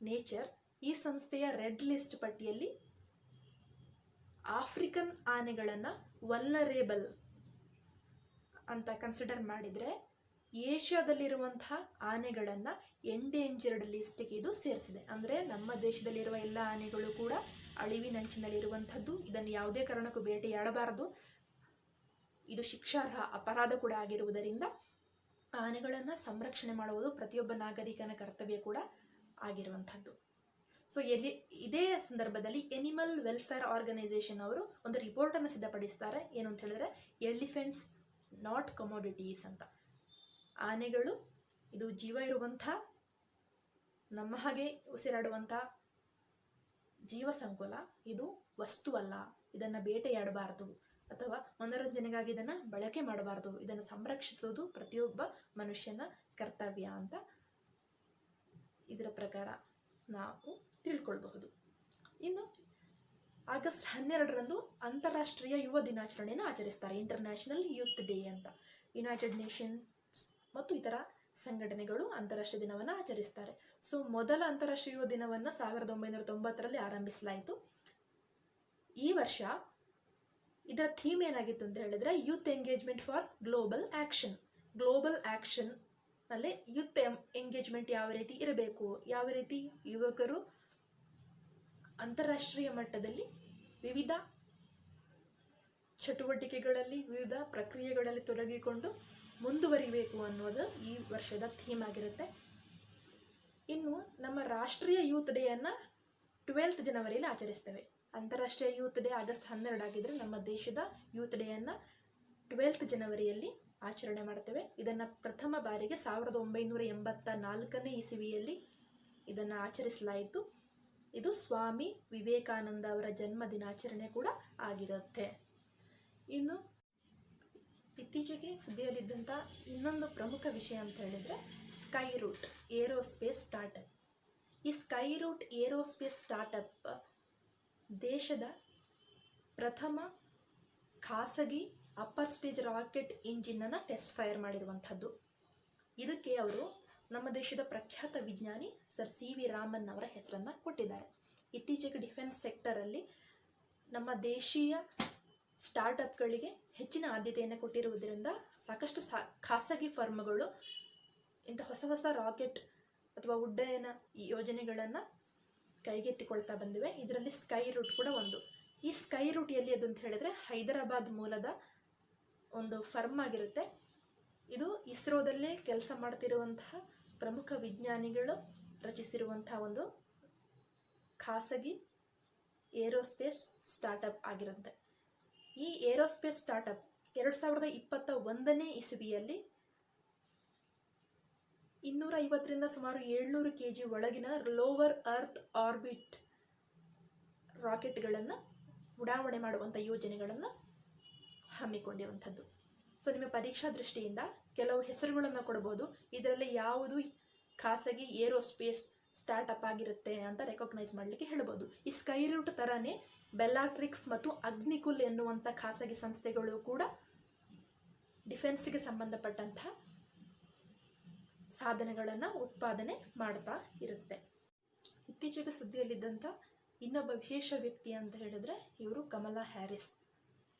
nature ಈ ಸಂಸ್ಥೆಯ ರೆಡ್ ಲಿಸ್ಟ್ ಪಟ್ಟಿಯಲ್ಲಿ ಆಫ್ರಿಕನ್ ಆನೆಗಳನ್ನು ವಲ್ನರೇಬಲ್ ಅಂತ ಕನ್ಸಿಡರ್ ಮಾಡಿದರೆ, ಏಷ್ಯಾದಲ್ಲಿರುವಂತಹ ಆನೆಗಳನ್ನು ಎಂಡೇಂಜರ್ಡ್ ಲಿಸ್ಟ್ಗೆ ಇದು ಸೇರಿಸಿದೆ. ಅಂದರೆ ನಮ್ಮ ದೇಶದಲ್ಲಿರುವ ಎಲ್ಲ ಆನೆಗಳು ಕೂಡ ಅಳಿವಿನಂಚಿನಲ್ಲಿರುವಂಥದ್ದು. ಇದನ್ನು ಯಾವುದೇ ಕಾರಣಕ್ಕೂ ಬೇಟೆಯಾಡಬಾರದು. ಇದು ಶಿಕ್ಷಾರ್ಹ ಅಪರಾಧ ಕೂಡ ಆಗಿರುವುದರಿಂದ ಆನೆಗಳನ್ನು ಸಂರಕ್ಷಣೆ ಮಾಡುವುದು ಪ್ರತಿಯೊಬ್ಬ ನಾಗರಿಕನ ಕರ್ತವ್ಯ ಕೂಡ ಆಗಿರುವಂಥದ್ದು. ಸೊ ಇದೇ ಸಂದರ್ಭದಲ್ಲಿ ಎನಿಮಲ್ ವೆಲ್ಫೇರ್ ಆರ್ಗನೈಸೇಷನ್ ಅವರು ಒಂದು ರಿಪೋರ್ಟನ್ನು ಸಿದ್ಧಪಡಿಸ್ತಾರೆ. ಏನು ಅಂತ ಹೇಳಿದ್ರೆ, ಎಲಿಫೆಂಟ್ಸ್ ನಾಟ್ ಕಮೋಡಿಟೀಸ್ ಅಂತ. ಆನೆಗಳು ಇದು ಜೀವ ಇರುವಂಥ, ನಮ್ಮ ಹಾಗೆ ಉಸಿರಾಡುವಂಥ ಜೀವ ಸಂಕುಲ, ಇದು ವಸ್ತುವಲ್ಲ. ಇದನ್ನು ಬೇಟೆಯಾಡಬಾರದು ಅಥವಾ ಮನೋರಂಜನೆಗಾಗಿ ಇದನ್ನು ಬಳಕೆ ಮಾಡಬಾರದು. ಇದನ್ನು ಸಂರಕ್ಷಿಸೋದು ಪ್ರತಿಯೊಬ್ಬ ಮನುಷ್ಯನ ಕರ್ತವ್ಯ ಅಂತ ಇದರ ಪ್ರಕಾರ ನಾವು ತಿಳ್ಕೊಳ್ಬಹುದು. ಇನ್ನು ಆಗಸ್ಟ್ 12ರಂದು ಅಂತಾರಾಷ್ಟ್ರೀಯ ಯುವ ದಿನಾಚರಣೆಯನ್ನು ಆಚರಿಸ್ತಾರೆ. ಇಂಟರ್ನ್ಯಾಷನಲ್ ಯೂತ್ ಡೇ ಅಂತ. ಯುನೈಟೆಡ್ ನೇಷನ್ಸ್ ಮತ್ತು ಇತರ ಸಂಘಟನೆಗಳು ಅಂತಾರಾಷ್ಟ್ರೀಯ ದಿನವನ್ನು ಆಚರಿಸ್ತಾರೆ. ಸೊ ಮೊದಲ ಅಂತಾರಾಷ್ಟ್ರೀಯ ಯುವ ದಿನವನ್ನು 1990ರಲ್ಲಿ ಆರಂಭಿಸಲಾಯಿತು. ಈ ವರ್ಷ ಇದರ ಥೀಮ್ ಏನಾಗಿತ್ತು ಅಂತ ಹೇಳಿದ್ರೆ, youth engagement for global action. Global action ನಲ್ಲಿ ಯೂತ್ ಎಂಗೇಜ್ಮೆಂಟ್ ಯಾವ ರೀತಿ ಇರಬೇಕು, ಯಾವ ರೀತಿ ಯುವಕರು ಅಂತಾರಾಷ್ಟ್ರೀಯ ಮಟ್ಟದಲ್ಲಿ ವಿವಿಧ ಚಟುವಟಿಕೆಗಳಲ್ಲಿ, ವಿವಿಧ ಪ್ರಕ್ರಿಯೆಗಳಲ್ಲಿ ತೊಡಗಿಕೊಂಡು ಮುಂದುವರಿಬೇಕು ಅನ್ನೋದು ಈ ವರ್ಷದ ಥೀಮ್ ಆಗಿರುತ್ತೆ. ಇನ್ನು ನಮ್ಮ ರಾಷ್ಟ್ರೀಯ ಯೂತ್ ಡೇಯನ್ನು 12th ಜನವರಿಯಲ್ಲಿ ಆಚರಿಸ್ತೇವೆ. ಅಂತಾರಾಷ್ಟ್ರೀಯ ಯೂತ್ ಡೇ ಆಗಸ್ಟ್ 12 ಆಗಿದ್ದರೆ, ನಮ್ಮ ದೇಶದ ಯೂತ್ ಡೇಯನ್ನು 12th ಜನವರಿಯಲ್ಲಿ ಆಚರಣೆ ಮಾಡ್ತೇವೆ. ಇದನ್ನು ಪ್ರಥಮ ಬಾರಿಗೆ 1984ನೇ ಇಸವಿಯಲ್ಲಿ ಇದನ್ನು ಆಚರಿಸಲಾಯಿತು. ಇದು ಸ್ವಾಮಿ ವಿವೇಕಾನಂದ ಅವರ ಜನ್ಮ ದಿನಾಚರಣೆ ಕೂಡ ಆಗಿರುತ್ತೆ. ಇನ್ನು ಇತ್ತೀಚೆಗೆ ಸುದ್ದಿಯಲ್ಲಿದ್ದಂಥ ಇನ್ನೊಂದು ಪ್ರಮುಖ ವಿಷಯ ಅಂತ ಹೇಳಿದರೆ, ಸ್ಕೈ ರೂಟ್ ಏರೋಸ್ಪೇಸ್ ಸ್ಟಾರ್ಟಪ್. ಈ ಸ್ಕೈ ರೂಟ್ ಏರೋಸ್ಪೇಸ್ ಸ್ಟಾರ್ಟಪ್ ದೇಶದ ಪ್ರಥಮ ಖಾಸಗಿ ಅಪ್ಪರ್ ಸ್ಟೇಜ್ ರಾಕೆಟ್ ಇಂಜಿನನ್ನು ಟೆಸ್ಟ್ ಫೈರ್ ಮಾಡಿರುವಂಥದ್ದು. ಇದಕ್ಕೆ ಅವರು ನಮ್ಮ ದೇಶದ ಪ್ರಖ್ಯಾತ ವಿಜ್ಞಾನಿ ಸರ್ ಸಿ.ವಿ. ರಾಮನ್ ಅವರ ಹೆಸರನ್ನು ಕೊಟ್ಟಿದ್ದಾರೆ. ಇತ್ತೀಚೆಗೆ ಡಿಫೆನ್ಸ್ ಸೆಕ್ಟರಲ್ಲಿ ನಮ್ಮ ದೇಶೀಯ ಸ್ಟಾರ್ಟಪ್ಗಳಿಗೆ ಹೆಚ್ಚಿನ ಆದ್ಯತೆಯನ್ನು ಕೊಟ್ಟಿರುವುದರಿಂದ ಸಾಕಷ್ಟು ಖಾಸಗಿ ಫರ್ಮ್ಗಳು ಇಂಥ ಹೊಸ ಹೊಸ ರಾಕೆಟ್ ಅಥವಾ ಉಡ್ಡಯನ ಯೋಜನೆಗಳನ್ನು ಕೈಗೆತ್ತಿಕೊಳ್ತಾ ಬಂದಿವೆ. ಇದರಲ್ಲಿ ಸ್ಕೈ ರೂಟ್ ಕೂಡ ಒಂದು. ಈ ಸ್ಕೈ ರೂಟ್ ಎಲ್ಲಿ ಅದು ಅಂತ ಹೇಳಿದರೆ ಹೈದರಾಬಾದ್ ಮೂಲದ ಒಂದು ಫರ್ಮ್ ಆಗಿರುತ್ತೆ. ಇದು ಇಸ್ರೋದಲ್ಲೇ ಕೆಲಸ ಮಾಡ್ತಿರುವಂತಹ ಪ್ರಮುಖ ವಿಜ್ಞಾನಿಗಳು ರಚಿಸಿರುವಂತಹ ಒಂದು ಖಾಸಗಿ ಏರೋಸ್ಪೇಸ್ ಸ್ಟಾರ್ಟಪ್ ಆಗಿರುತ್ತೆ. ಈ ಏರೋಸ್ಪೇಸ್ ಸ್ಟಾರ್ಟಪ್ 2021ನೇ ಇಸವಿಯಲ್ಲಿ 250ರಿಂದ ಸುಮಾರು 700 kg ಒಳಗಿನ ಲೋವರ್ ಅರ್ತ್ ಆರ್ಬಿಟ್ ರಾಕೆಟ್ಗಳನ್ನು ಉಡಾವಣೆ ಮಾಡುವಂಥ ಯೋಜನೆಗಳನ್ನು ಹಮ್ಮಿಕೊಂಡಿರುವಂಥದ್ದು. ಸೊ ನಿಮ್ಮ ಪರೀಕ್ಷಾ ದೃಷ್ಟಿಯಿಂದ ಕೆಲವು ಹೆಸರುಗಳನ್ನು ಕೊಡಬಹುದು. ಇದರಲ್ಲಿ ಯಾವುದು ಖಾಸಗಿ ಏರೋಸ್ಪೇಸ್ ಸ್ಟಾರ್ಟಪ್ ಆಗಿರುತ್ತೆ ಅಂತ ರೆಕಗ್ನೈಸ್ ಮಾಡಲಿಕ್ಕೆ ಹೇಳ್ಬೋದು. ಈ ಸ್ಕೈ ರೂಟ್ ಥರನೇ ಬೆಲ್ಲಾಟ್ರಿಕ್ಸ್ ಮತ್ತು ಅಗ್ನಿಕುಲ್ ಎನ್ನುವಂಥ ಖಾಸಗಿ ಸಂಸ್ಥೆಗಳು ಕೂಡ ಡಿಫೆನ್ಸ್ಗೆ ಸಂಬಂಧಪಟ್ಟಂತಹ ಸಾಧನಗಳನ್ನು ಉತ್ಪಾದನೆ ಮಾಡ್ತಾ ಇರುತ್ತೆ. ಇತ್ತೀಚೆಗೆ ಸುದ್ದಿಯಲ್ಲಿದ್ದಂಥ ಇನ್ನೊಬ್ಬ ವಿಶೇಷ ವ್ಯಕ್ತಿ ಅಂತ ಹೇಳಿದರೆ ಇವರು ಕಮಲಾ ಹ್ಯಾರಿಸ್.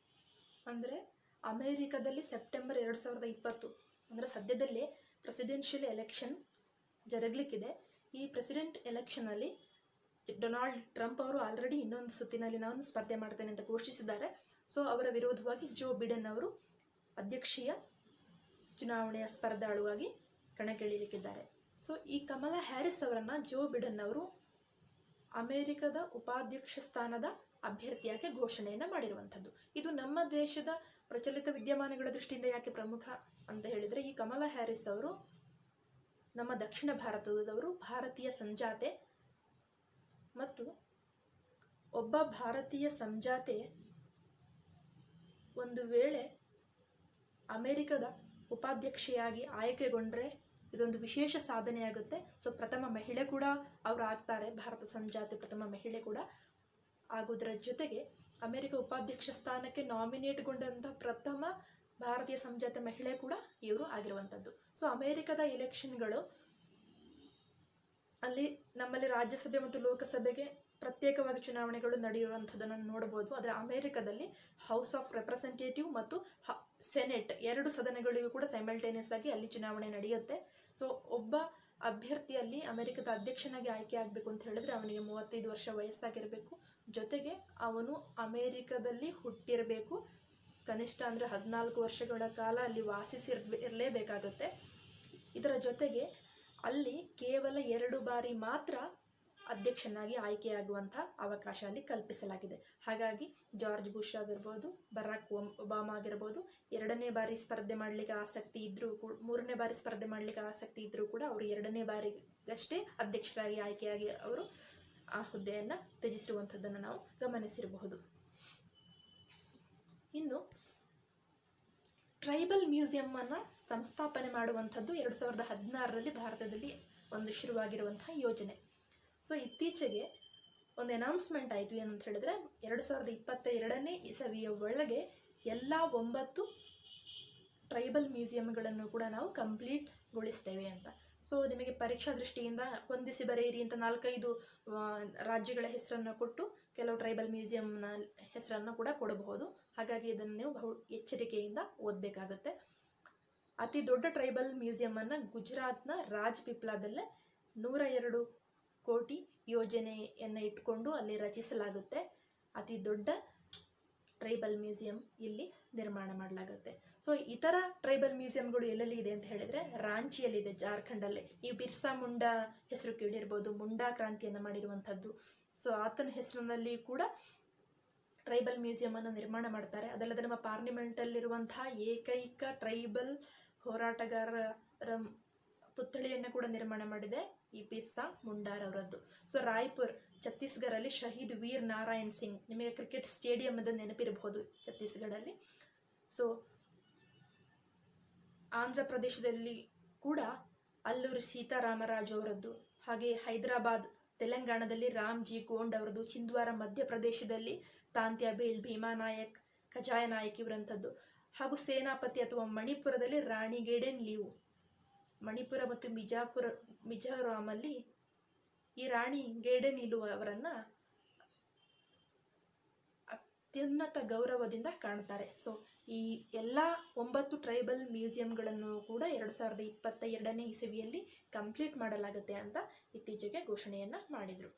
ಅಂದರೆ ಅಮೇರಿಕಾದಲ್ಲಿ ಸೆಪ್ಟೆಂಬರ್ 2020 ಅಂದರೆ ಸದ್ಯದಲ್ಲೇ ಪ್ರೆಸಿಡೆನ್ಷಿಯಲ್ ಎಲೆಕ್ಷನ್ ಜರುಗಲಿಕ್ಕಿದೆ. ಈ ಪ್ರೆಸಿಡೆಂಟ್ ಎಲೆಕ್ಷನಲ್ಲಿ ಡೊನಾಲ್ಡ್ ಟ್ರಂಪ್ ಅವರು ಆಲ್ರೆಡಿ ಇನ್ನೊಂದು ಸುತ್ತಿನಲ್ಲಿ ನಾನು ಸ್ಪರ್ಧೆ ಮಾಡ್ತೇನೆ ಅಂತ ಘೋಷಿಸಿದ್ದಾರೆ. ಸೊ ಅವರ ವಿರೋಧವಾಗಿ ಜೋ ಬಿಡೆನ್ ಅವರು ಅಧ್ಯಕ್ಷೀಯ ಚುನಾವಣೆಯ ಸ್ಪರ್ಧಾಳುವಾಗಿ ಕಣಕ್ಕಿಳಿಯಲಿಕ್ಕಿದ್ದಾರೆ. ಸೊ ಈ ಕಮಲಾ ಹ್ಯಾರಿಸ್ ಅವರನ್ನು ಜೋ ಬಿಡೆನ್ ಅವರು ಅಮೇರಿಕದ ಉಪಾಧ್ಯಕ್ಷ ಸ್ಥಾನದ ಅಭ್ಯರ್ಥಿಯಾಗಿ ಘೋಷಣೆಯನ್ನು ಮಾಡಿರುವಂಥದ್ದು. ಇದು ನಮ್ಮ ದೇಶದ ಪ್ರಚಲಿತ ವಿದ್ಯಮಾನಗಳ ದೃಷ್ಟಿಯಿಂದ ಯಾಕೆ ಪ್ರಮುಖ ಅಂತ ಹೇಳಿದರೆ, ಈ ಕಮಲಾ ಹ್ಯಾರಿಸ್ ಅವರು ನಮ್ಮ ದಕ್ಷಿಣ ಭಾರತದವರು, ಭಾರತೀಯ ಸಂಜಾತೆ ಮತ್ತು ಒಬ್ಬ ಭಾರತೀಯ ಸಂಜಾತೆ ಒಂದು ವೇಳೆ ಅಮೇರಿಕದ ಉಪಾಧ್ಯಕ್ಷೆಯಾಗಿ ಆಯ್ಕೆಗೊಂಡ್ರೆ ಇದೊಂದು ವಿಶೇಷ ಸಾಧನೆಯಾಗುತ್ತೆ. ಸೊ ಪ್ರಥಮ ಮಹಿಳೆ ಕೂಡ ಅವರು ಆಗ್ತಾರೆ, ಭಾರತ ಸಂಜಾತೆ ಪ್ರಥಮ ಮಹಿಳೆ ಕೂಡ ಆಗುವುದರ ಜೊತೆಗೆ ಅಮೆರಿಕ ಉಪಾಧ್ಯಕ್ಷ ಸ್ಥಾನಕ್ಕೆ ನಾಮಿನೇಟ್ಗೊಂಡಂಥ ಪ್ರಥಮ ಭಾರತೀಯ ಸಂಜಾತ ಮಹಿಳೆ ಕೂಡ ಇವರು ಆಗಿರುವಂಥದ್ದು. ಸೊ ಅಮೇರಿಕದ ಎಲೆಕ್ಷನ್ಗಳು ಅಲ್ಲಿ ನಮ್ಮಲ್ಲಿ ರಾಜ್ಯಸಭೆ ಮತ್ತು ಲೋಕಸಭೆಗೆ ಪ್ರತ್ಯೇಕವಾಗಿ ಚುನಾವಣೆಗಳು ನಡೆಯುವಂಥದ್ದನ್ನು ನೋಡ್ಬೋದು. ಆದರೆ ಅಮೇರಿಕದಲ್ಲಿ ಹೌಸ್ ಆಫ್ ರೆಪ್ರೆಸೆಂಟೇಟಿವ್ ಮತ್ತು ಸೆನೆಟ್ 2 ಸದನಗಳಿಗೂ ಕೂಡ ಸೈಮಲ್ಟೇನಿಯಸ್ ಆಗಿ ಅಲ್ಲಿ ಚುನಾವಣೆ ನಡೆಯುತ್ತೆ. ಸೊ ಒಬ್ಬ ಅಭ್ಯರ್ಥಿಯಲ್ಲಿ ಅಮೆರಿಕದ ಅಧ್ಯಕ್ಷನಾಗಿ ಆಯ್ಕೆ ಆಗಬೇಕು ಅಂತ ಹೇಳಿದ್ರೆ ಅವನಿಗೆ 35 ವರ್ಷ ವಯಸ್ಸಾಗಿರಬೇಕು. ಜೊತೆಗೆ ಅವನು ಅಮೇರಿಕದಲ್ಲಿ ಹುಟ್ಟಿರಬೇಕು, ಕನಿಷ್ಠ ಅಂದರೆ 14 ವರ್ಷಗಳ ಕಾಲ ಅಲ್ಲಿ ವಾಸಿಸಿರಲೇಬೇಕಾಗುತ್ತೆ. ಇದರ ಜೊತೆಗೆ ಅಲ್ಲಿ ಕೇವಲ 2 ಬಾರಿ ಮಾತ್ರ ಅಧ್ಯಕ್ಷನಾಗಿ ಆಯ್ಕೆಯಾಗುವಂಥ ಅವಕಾಶ ಅಲ್ಲಿ ಕಲ್ಪಿಸಲಾಗಿದೆ. ಹಾಗಾಗಿ ಜಾರ್ಜ್ ಬುಷ್ ಆಗಿರ್ಬೋದು, ಬರಾಕ್ ಒಬಾಮಾ ಆಗಿರ್ಬೋದು 2ನೇ ಬಾರಿ ಸ್ಪರ್ಧೆ ಮಾಡಲಿಕ್ಕೆ ಆಸಕ್ತಿ ಇದ್ದರೂ 3ನೇ ಬಾರಿ ಸ್ಪರ್ಧೆ ಮಾಡಲಿಕ್ಕೆ ಆಸಕ್ತಿ ಇದ್ದರೂ ಕೂಡ ಅವರು 2ನೇ ಬಾರಿಗಷ್ಟೇ ಅಧ್ಯಕ್ಷರಾಗಿ ಆಯ್ಕೆಯಾಗಿ ಅವರು ಆ ಹುದ್ದೆಯನ್ನು ತ್ಯಜಿಸಿರುವಂಥದ್ದನ್ನು ನಾವು ಗಮನಿಸಿರಬಹುದು. ಇನ್ನು ಟ್ರೈಬಲ್ ಮ್ಯೂಸಿಯಮ್ಮನ್ನು ಸಂಸ್ಥಾಪನೆ ಮಾಡುವಂಥದ್ದು 2016ರಲ್ಲಿ ಭಾರತದಲ್ಲಿ ಒಂದು ಶುರುವಾಗಿರುವಂತಹ ಯೋಜನೆ. ಸೊ ಇತ್ತೀಚೆಗೆ ಒಂದು ಅನೌನ್ಸ್ಮೆಂಟ್ ಆಯಿತು. ಏನಂತ ಹೇಳಿದ್ರೆ 2022ನೇ ಇಸವಿಯ ಒಳಗೆ ಎಲ್ಲ 9 ಟ್ರೈಬಲ್ ಮ್ಯೂಸಿಯಂಗಳನ್ನು ಕೂಡ ನಾವು ಕಂಪ್ಲೀಟ್ಗೊಳಿಸ್ತೇವೆ ಅಂತ. ಸೊ ನಿಮಗೆ ಪರೀಕ್ಷಾ ದೃಷ್ಟಿಯಿಂದ ಹೊಂದಿಸಿ ಬರೆಯಿರಿ ಅಂತ 4-5 ರಾಜ್ಯಗಳ ಹೆಸರನ್ನು ಕೊಟ್ಟು ಕೆಲವು ಟ್ರೈಬಲ್ ಮ್ಯೂಸಿಯಂನ ಹೆಸರನ್ನು ಕೂಡ ಕೊಡಬಹುದು. ಹಾಗಾಗಿ ಇದನ್ನು ನೀವು ಬಹು ಎಚ್ಚರಿಕೆಯಿಂದ ಓದಬೇಕಾಗುತ್ತೆ. ಅತಿ ದೊಡ್ಡ ಟ್ರೈಬಲ್ ಮ್ಯೂಸಿಯಮನ್ನು ಗುಜರಾತ್ನ ರಾಜ್ಪಿಪ್ಲಾದಲ್ಲೇ 102 ಕೋಟಿ ಯೋಜನೆಯನ್ನು ಇಟ್ಕೊಂಡು ಅಲ್ಲಿ ರಚಿಸಲಾಗುತ್ತೆ. ಅತಿ ದೊಡ್ಡ ಟ್ರೈಬಲ್ ಮ್ಯೂಸಿಯಂ ಇಲ್ಲಿ ನಿರ್ಮಾಣ ಮಾಡಲಾಗುತ್ತೆ. ಸೊ ಇತರ ಟ್ರೈಬಲ್ ಮ್ಯೂಸಿಯಂಗಳು ಎಲ್ಲೆಲ್ಲಿ ಇದೆ ಅಂತ ಹೇಳಿದರೆ ರಾಂಚಿಯಲ್ಲಿದೆ, ಜಾರ್ಖಂಡಲ್ಲಿ. ಈ ಬಿರ್ಸಾ ಮುಂಡಾ ಹೆಸರು ಕೇಳಿರ್ಬೋದು, ಮುಂಡಾ ಕ್ರಾಂತಿಯನ್ನು ಮಾಡಿರುವಂಥದ್ದು. ಸೊ ಆತನ ಹೆಸರಿನಲ್ಲಿ ಕೂಡ ಟ್ರೈಬಲ್ ಮ್ಯೂಸಿಯಮನ್ನು ನಿರ್ಮಾಣ ಮಾಡ್ತಾರೆ. ಅದಲ್ಲದೆ ನಮ್ಮ ಪಾರ್ಲಿಮೆಂಟಲ್ಲಿರುವಂತಹ ಏಕೈಕ ಟ್ರೈಬಲ್ ಹೋರಾಟಗಾರರ ಪುತ್ಥಳಿಯನ್ನು ಕೂಡ ನಿರ್ಮಾಣ ಮಾಡಿದೆ ಈ ಬಿರ್ಸಾ ಮುಂಡಾರವರದ್ದು. ಸೊ ರಾಯ್ಪುರ್ ಛತ್ತೀಸ್ಗಢಲ್ಲಿ ಶಹೀದ್ ವೀರ್ ನಾರಾಯಣ್ ಸಿಂಗ್, ನಿಮಗೆ ಕ್ರಿಕೆಟ್ ಸ್ಟೇಡಿಯಂ ಅಂತ ನೆನಪಿರಬಹುದು ಛತ್ತೀಸ್ಗಢಲ್ಲಿ. ಸೊ ಆಂಧ್ರ ಪ್ರದೇಶದಲ್ಲಿ ಕೂಡ ಅಲ್ಲೂರಿ ಸೀತಾರಾಮರಾಜು ಅವರದ್ದು, ಹಾಗೆ ಹೈದರಾಬಾದ್ ತೆಲಂಗಾಣದಲ್ಲಿ ರಾಮ್ಜಿ ಗೋಂಡ್ ಅವರದ್ದು, ಚಿಂದ್ವಾರ ಮಧ್ಯಪ್ರದೇಶದಲ್ಲಿ ತಾಂತ್ಯಾಬೇಲ್ ಭೀಮಾ ನಾಯಕ್, ಕಜಾಯ ನಾಯಕ್ ಇವರಂಥದ್ದು. ಹಾಗೂ ಸೇನಾಪತಿ ಅಥವಾ ಮಣಿಪುರದಲ್ಲಿ ರಾಣಿ ಗೇಡೆನ್ ಲೀವು. ಮಣಿಪುರ ಮತ್ತು ಮಿಜೋರಾಮಲ್ಲಿ ಈ ರಾಣಿ ಗೇಡೆನ್ ಲೀವು ಅವರನ್ನ ಅತ್ಯುನ್ನತ ಗೌರವದಿಂದ ಕಾಣ್ತಾರೆ. ಸೊ ಈ ಎಲ್ಲ 9 ಟ್ರೈಬಲ್ ಮ್ಯೂಸಿಯಂಗಳನ್ನು ಕೂಡ 2022ನೇ ಇಸವಿಯಲ್ಲಿ ಕಂಪ್ಲೀಟ್ ಮಾಡಲಾಗುತ್ತೆ ಅಂತ ಇತ್ತೀಚೆಗೆ ಘೋಷಣೆಯನ್ನ ಮಾಡಿದರು.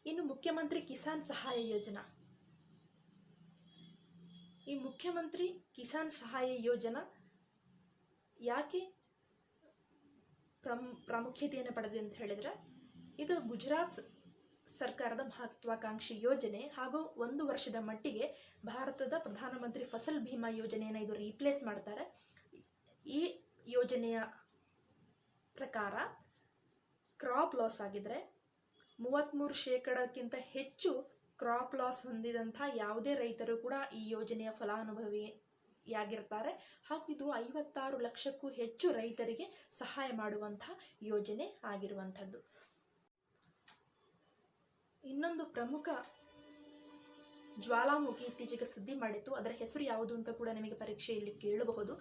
ಇನ್ನು ಮುಖ್ಯಮಂತ್ರಿ ಕಿಸಾನ್ ಸಹಾಯ ಯೋಜನಾ. ಈ ಮುಖ್ಯಮಂತ್ರಿ ಕಿಸಾನ್ ಸಹಾಯ ಯೋಜನಾ ಯಾಕೆ ಪ್ರಾಮುಖ್ಯತೆಯನ್ನು ಪಡೆದಿದೆ ಅಂತ ಹೇಳಿದ್ರೆ, ಇದು ಗುಜರಾತ್ ಸರ್ಕಾರದ ಮಹತ್ವಾಕಾಂಕ್ಷಿ ಯೋಜನೆ ಹಾಗೂ 1 ವರ್ಷದ ಮಟ್ಟಿಗೆ ಭಾರತದ ಪ್ರಧಾನಮಂತ್ರಿ ಫಸಲ್ ಭೀಮಾ ಯೋಜನೆಯನ್ನು ಇದು ರೀಪ್ಲೇಸ್ ಮಾಡ್ತಾರೆ. ಈ ಯೋಜನೆಯ ಪ್ರಕಾರ ಕ್ರಾಪ್ ಲಾಸ್ ಆಗಿದ್ರೆ 33% ಹೆಚ್ಚು ಕ್ರಾಪ್ ಲಾಸ್ ಹೊಂದಿದಂಥ ಯಾವುದೇ ರೈತರು ಕೂಡ ಈ ಯೋಜನೆಯ ಫಲಾನುಭವಿಯಾಗಿರ್ತಾರೆ. ಹಾಗೂ ಇದು 56 ಲಕ್ಷಕ್ಕೂ ಹೆಚ್ಚು ರೈತರಿಗೆ ಸಹಾಯ ಮಾಡುವಂತಹ ಯೋಜನೆ ಆಗಿರುವಂಥದ್ದು. ಇನ್ನೊಂದು ಪ್ರಮುಖ ಜ್ವಾಲಾಮುಖಿ ಇತ್ತೀಚೆಗೆ ಸುದ್ದಿ ಮಾಡಿತ್ತು. ಅದರ ಹೆಸರು ಯಾವುದು ಅಂತ ಕೂಡ ನಿಮಗೆ ಪರೀಕ್ಷೆಯಲ್ಲಿ ಕೇಳಬಹುದು.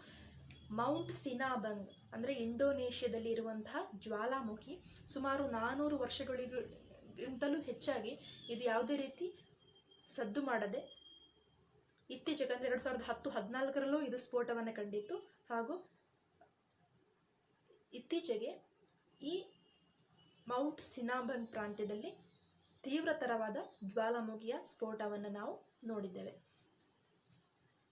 ಮೌಂಟ್ ಸಿನಾಬಂಗ್ ಅಂದರೆ ಇಂಡೋನೇಷ್ಯಾದಲ್ಲಿ ಇರುವಂತಹ ಜ್ವಾಲಾಮುಖಿ. ಸುಮಾರು 400 ವರ್ಷಗಳಿಗಿಂತಲೂ ಹೆಚ್ಚಾಗಿ ಇದು ಯಾವುದೇ ರೀತಿ ಸದ್ದು ಮಾಡದೆ ಇತ್ತೀಚೆಗೆ ಅಂದರೆ 2010-14ರಲ್ಲೂ ಇದು ಸ್ಫೋಟವನ್ನು ಕಂಡಿತ್ತು. ಹಾಗೂ ಇತ್ತೀಚೆಗೆ ಈ ಮೌಂಟ್ ಸಿನಾಬಂಗ್ ಪ್ರಾಂತ್ಯದಲ್ಲಿ ತೀವ್ರತರವಾದ ಜ್ವಾಲಾಮುಖಿಯ ಸ್ಫೋಟವನ್ನು ನಾವು ನೋಡಿದ್ದೇವೆ.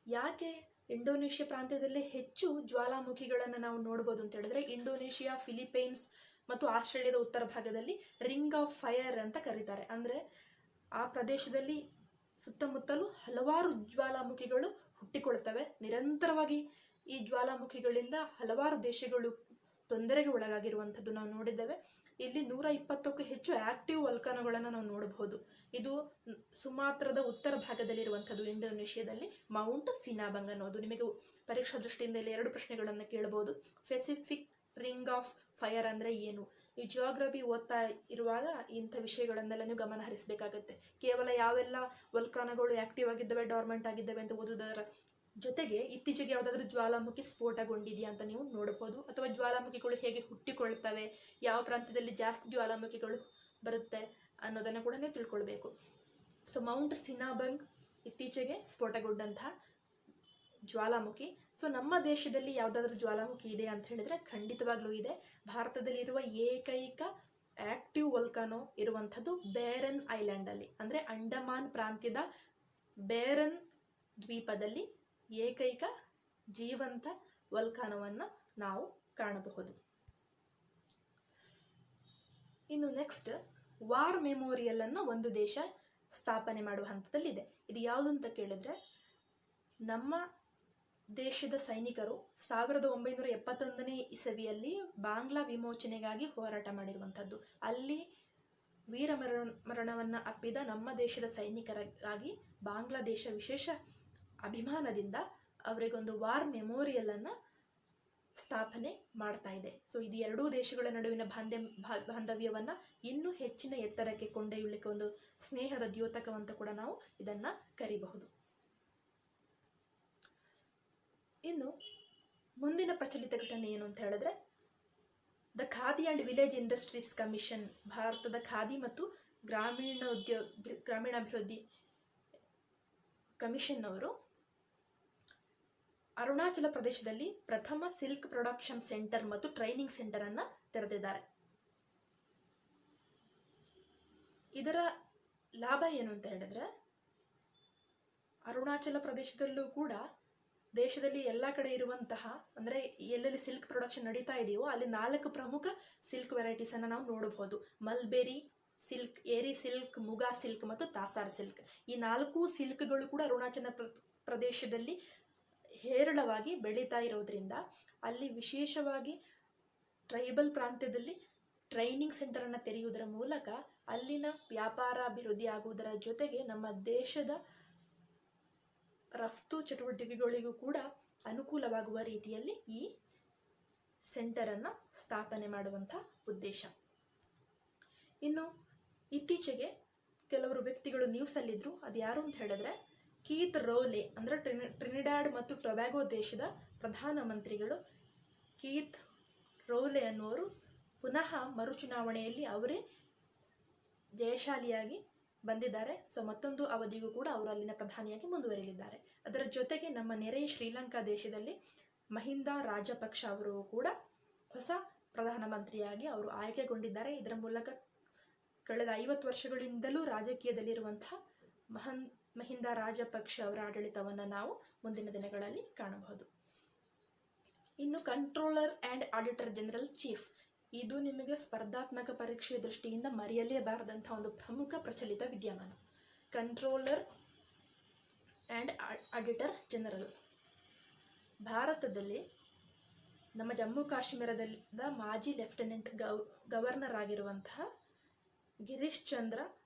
ಯಾಕೆ ಇಂಡೋನೇಷ್ಯಾ ಪ್ರಾಂತ್ಯದಲ್ಲಿ ಹೆಚ್ಚು ಜ್ವಾಲಾಮುಖಿಗಳನ್ನು ನಾವು ನೋಡ್ಬೋದು ಅಂತ ಹೇಳಿದ್ರೆ, ಇಂಡೋನೇಷ್ಯಾ, ಫಿಲಿಪೈನ್ಸ್ ಮತ್ತು ಆಸ್ಟ್ರೇಲಿಯಾದ ಉತ್ತರ ಭಾಗದಲ್ಲಿ ರಿಂಗ್ ಆಫ್ ಫೈರ್ ಅಂತ ಕರೀತಾರೆ. ಅಂದರೆ ಆ ಪ್ರದೇಶದಲ್ಲಿ ಸುತ್ತಮುತ್ತಲೂ ಹಲವಾರು ಜ್ವಾಲಾಮುಖಿಗಳು ಹುಟ್ಟಿಕೊಳ್ತವೆ. ನಿರಂತರವಾಗಿ ಈ ಜ್ವಾಲಾಮುಖಿಗಳಿಂದ ಹಲವಾರು ದೇಶಗಳು ತೊಂದರೆಗೆ ಒಳಗಾಗಿರುವಂಥದ್ದು ನಾವು ನೋಡಿದ್ದೇವೆ. ಇಲ್ಲಿ 120ಕ್ಕೂ ಹೆಚ್ಚು ಆಕ್ಟಿವ್ ವಲ್ಕಾನೋಗಳನ್ನು ನಾವು ನೋಡಬಹುದು. ಇದು ಸುಮಾತ್ರದ ಉತ್ತರ ಭಾಗದಲ್ಲಿರುವಂಥದ್ದು ಇಂಡೋನೇಷ್ಯಾದಲ್ಲಿ ಮೌಂಟ್ ಸಿನಾಬಂಗ್ ಅನ್ನೋದು. ನಿಮಗೆ ಪರೀಕ್ಷಾ ದೃಷ್ಟಿಯಿಂದ ಇಲ್ಲಿ 2 ಪ್ರಶ್ನೆಗಳನ್ನು ಕೇಳಬಹುದು. ಪೆಸಿಫಿಕ್ ರಿಂಗ್ ಆಫ್ ಫೈರ್ ಅಂದರೆ ಏನು? ಈ ಜಿಯೋಗ್ರಫಿ ಓದ್ತಾ ಇರುವಾಗ ಇಂಥ ವಿಷಯಗಳನ್ನೆಲ್ಲ ನೀವು ಗಮನ ಹರಿಸಬೇಕಾಗತ್ತೆ. ಕೇವಲ ಯಾವೆಲ್ಲ ವಲ್ಕಾನಗಳು ಆಕ್ಟಿವ್ ಆಗಿದ್ದಾವೆ, ಡಾರ್ಮೆಂಟ್ ಆಗಿದ್ದಾವೆ ಅಂತ ಓದುವುದರ ಜೊತೆಗೆ ಇತ್ತೀಚೆಗೆ ಯಾವುದಾದ್ರೂ ಜ್ವಾಲಾಮುಖಿ ಸ್ಫೋಟಗೊಂಡಿದೆಯಾ ಅಂತ ನೀವು ನೋಡಬಹುದು. ಅಥವಾ ಜ್ವಾಲಾಮುಖಿಗಳು ಹೇಗೆ ಹುಟ್ಟಿಕೊಳ್ತವೆ, ಯಾವ ಪ್ರಾಂತ್ಯದಲ್ಲಿ ಜಾಸ್ತಿ ಜ್ವಾಲಾಮುಖಿಗಳು ಬರುತ್ತೆ ಅನ್ನೋದನ್ನು ಕೂಡ ನೀವು ತಿಳ್ಕೊಳ್ಬೇಕು. ಸೊ ಮೌಂಟ್ ಸಿನಾಬಂಗ್ ಇತ್ತೀಚೆಗೆ ಸ್ಫೋಟಗೊಂಡಂತಹ ಜ್ವಾಲಾಮುಖಿ. ಸೊ ನಮ್ಮ ದೇಶದಲ್ಲಿ ಯಾವುದಾದ್ರೂ ಜ್ವಾಲಾಮುಖಿ ಇದೆ ಅಂತ ಹೇಳಿದ್ರೆ ಖಂಡಿತವಾಗ್ಲೂ ಇದೆ. ಭಾರತದಲ್ಲಿರುವ ಏಕೈಕ ಆಕ್ಟಿವ್ ವಲ್ಕಾನೋ ಇರುವಂಥದ್ದು ಬೇರನ್ ಐಲ್ಯಾಂಡಲ್ಲಿ, ಅಂದರೆ ಅಂಡಮಾನ್ ಪ್ರಾಂತ್ಯದ ಬೇರನ್ ದ್ವೀಪದಲ್ಲಿ ಏಕೈಕ ಜೀವಂತ ವಲ್ಕಾನೋವನ್ನು ನಾವು ಕಾಣಬಹುದು. ಇನ್ನು ನೆಕ್ಸ್ಟ್, ವಾರ್ ಮೆಮೋರಿಯಲ್ ಅನ್ನು ಒಂದು ದೇಶ ಸ್ಥಾಪನೆ ಮಾಡುವ ಹಂತದಲ್ಲಿದೆ. ಇದು ಯಾವುದು ಅಂತ ಕೇಳಿದ್ರೆ, ನಮ್ಮ ದೇಶದ ಸೈನಿಕರು 1971ನೇ ಇಸವಿಯಲ್ಲಿ ಬಾಂಗ್ಲಾ ವಿಮೋಚನೆಗಾಗಿ ಹೋರಾಟ ಮಾಡಿರುವಂಥದ್ದು. ಅಲ್ಲಿ ವೀರ ಮರಣವನ್ನು ಅಪ್ಪಿದ ನಮ್ಮ ದೇಶದ ಸೈನಿಕರಿಗಾಗಿ ಬಾಂಗ್ಲಾದೇಶ ವಿಶೇಷ ಅಭಿಮಾನದಿಂದ ಅವರಿಗೊಂದು ವಾರ್ ಮೆಮೋರಿಯಲ್ ಅನ್ನು ಸ್ಥಾಪನೆ ಮಾಡ್ತಾ ಇದೆ. ಸೊ ಇದು 2 ದೇಶಗಳ ನಡುವಿನ ಬಾಂಧವ್ಯವನ್ನ ಇನ್ನೂ ಹೆಚ್ಚಿನ ಎತ್ತರಕ್ಕೆ ಕೊಂಡೊಯ್ಯಲಿಕ್ಕೆ ಒಂದು ಸ್ನೇಹದ ದ್ಯೋತಕವಂತ ಕೂಡ ನಾವು ಇದನ್ನ ಕರಿಬಹುದು. ಇನ್ನು ಮುಂದಿನ ಪ್ರಚಲಿತ ಘಟನೆ ಏನು ಅಂತ ಹೇಳಿದ್ರೆ, the khadi and village industries commission, ಭಾರತದ ಖಾದಿ ಮತ್ತು ಗ್ರಾಮೀಣಾಭಿವೃದ್ಧಿ ಕಮಿಷನ್ ಅವರು ಅರುಣಾಚಲ ಪ್ರದೇಶದಲ್ಲಿ ಪ್ರಥಮ ಸಿಲ್ಕ್ ಪ್ರೊಡಕ್ಷನ್ ಸೆಂಟರ್ ಮತ್ತು ಟ್ರೈನಿಂಗ್ ಸೆಂಟರ್ ಅನ್ನ ತೆರೆದಿದ್ದಾರೆ. ಇದರ ಲಾಭ ಏನು ಅಂತ ಹೇಳಿದ್ರೆ, ಅರುಣಾಚಲ ಪ್ರದೇಶದಲ್ಲೂ ಕೂಡ ದೇಶದಲ್ಲಿ ಎಲ್ಲ ಕಡೆ ಇರುವಂತಹ, ಅಂದರೆ ಎಲ್ಲೆಲ್ಲಿ ಸಿಲ್ಕ್ ಪ್ರೊಡಕ್ಷನ್ ನಡೀತಾ ಇದೆಯೋ ಅಲ್ಲಿ 4 ಪ್ರಮುಖ ಸಿಲ್ಕ್ ವೆರೈಟೀಸ್ ಅನ್ನು ನಾವು ನೋಡಬಹುದು. ಮಲ್ಬೆರಿ ಸಿಲ್ಕ್, ಏರಿ ಸಿಲ್ಕ್, ಮುಗಾ ಸಿಲ್ಕ್ ಮತ್ತು ತಾಸಾರ್ ಸಿಲ್ಕ್. ಈ 4 ಸಿಲ್ಕ್ಗಳು ಕೂಡ ಅರುಣಾಚಲ ಪ್ರದೇಶದಲ್ಲಿ ಹೇರಳವಾಗಿ ಬೆಳೀತಾ ಇರೋದ್ರಿಂದ ಅಲ್ಲಿ ವಿಶೇಷವಾಗಿ ಟ್ರೈಬಲ್ ಪ್ರಾಂತ್ಯದಲ್ಲಿ ಟ್ರೈನಿಂಗ್ ಸೆಂಟರನ್ನು ತೆರೆಯುವುದರ ಮೂಲಕ ಅಲ್ಲಿನ ವ್ಯಾಪಾರ ಅಭಿವೃದ್ಧಿ ಆಗುವುದರ ಜೊತೆಗೆ ನಮ್ಮ ದೇಶದ ರಫ್ತು ಚಟುವಟಿಕೆಗಳಿಗೂ ಕೂಡ ಅನುಕೂಲವಾಗುವ ರೀತಿಯಲ್ಲಿ ಈ ಸೆಂಟರನ್ನು ಸ್ಥಾಪನೆ ಮಾಡುವಂಥ ಉದ್ದೇಶ. ಇನ್ನು ಇತ್ತೀಚೆಗೆ ಕೆಲವರು ವ್ಯಕ್ತಿಗಳು ನ್ಯೂಸಲ್ಲಿದ್ದರು. ಅದು ಯಾರು ಅಂತ ಹೇಳಿದ್ರೆ, ಕೀತ್ ರೌಲೆ ಅಂದರೆ ಟ್ರಿನಿಡಾಡ್ ಮತ್ತು ಟೊಬ್ಯಾಗೊ ದೇಶದ ಪ್ರಧಾನಮಂತ್ರಿಗಳು ಕೀತ್ ರೌಲೆ ಅನ್ನುವರು ಪುನಃ ಮರುಚುನಾವಣೆಯಲ್ಲಿ ಅವರೇ ಜಯಶಾಲಿಯಾಗಿ ಬಂದಿದ್ದಾರೆ. ಸೊ ಮತ್ತೊಂದು ಅವಧಿಗೂ ಕೂಡ ಅವರು ಅಲ್ಲಿನ ಪ್ರಧಾನಿಯಾಗಿ ಮುಂದುವರಿಯಲಿದ್ದಾರೆ. ಅದರ ಜೊತೆಗೆ ನಮ್ಮ ನೆರೆಯ ಶ್ರೀಲಂಕಾ ದೇಶದಲ್ಲಿ ಮಹಿಂದ ರಾಜಪಕ್ಷ ಅವರು ಕೂಡ ಹೊಸ ಪ್ರಧಾನಮಂತ್ರಿಯಾಗಿ ಅವರು ಆಯ್ಕೆಗೊಂಡಿದ್ದಾರೆ. ಇದರ ಮೂಲಕ ಕಳೆದ 50 ವರ್ಷಗಳಿಂದಲೂ ರಾಜಕೀಯದಲ್ಲಿರುವಂತಹ ಮಹಿಂದ ರಾಜಪಕ್ಷ ಅವರ ಆಡಳಿತವನ್ನು ನಾವು ಮುಂದಿನ ದಿನಗಳಲ್ಲಿ ಕಾಣಬಹುದು. ಇನ್ನು controller and auditor general chief, ಇದು ನಿಮಗೆ ಸ್ಪರ್ಧಾತ್ಮಕ ಪರೀಕ್ಷೆಯ ದೃಷ್ಟಿಯಿಂದ ಮರೆಯಲೇಬಾರದಂಥ ಒಂದು ಪ್ರಮುಖ ಪ್ರಚಲಿತ ವಿದ್ಯಮಾನ. ಕಂಟ್ರೋಲರ್ ಆ್ಯಂಡ್ ಆಡಿಟರ್ ಜನರಲ್ ಭಾರತದಲ್ಲಿ ನಮ್ಮ ಜಮ್ಮು ಕಾಶ್ಮೀರದ ಮಾಜಿ ಲೆಫ್ಟಿನೆಂಟ್ ಗವರ್ನರ್ ಆಗಿರುವಂತಹ ಗಿರೀಶ್ ಚಂದ್ರ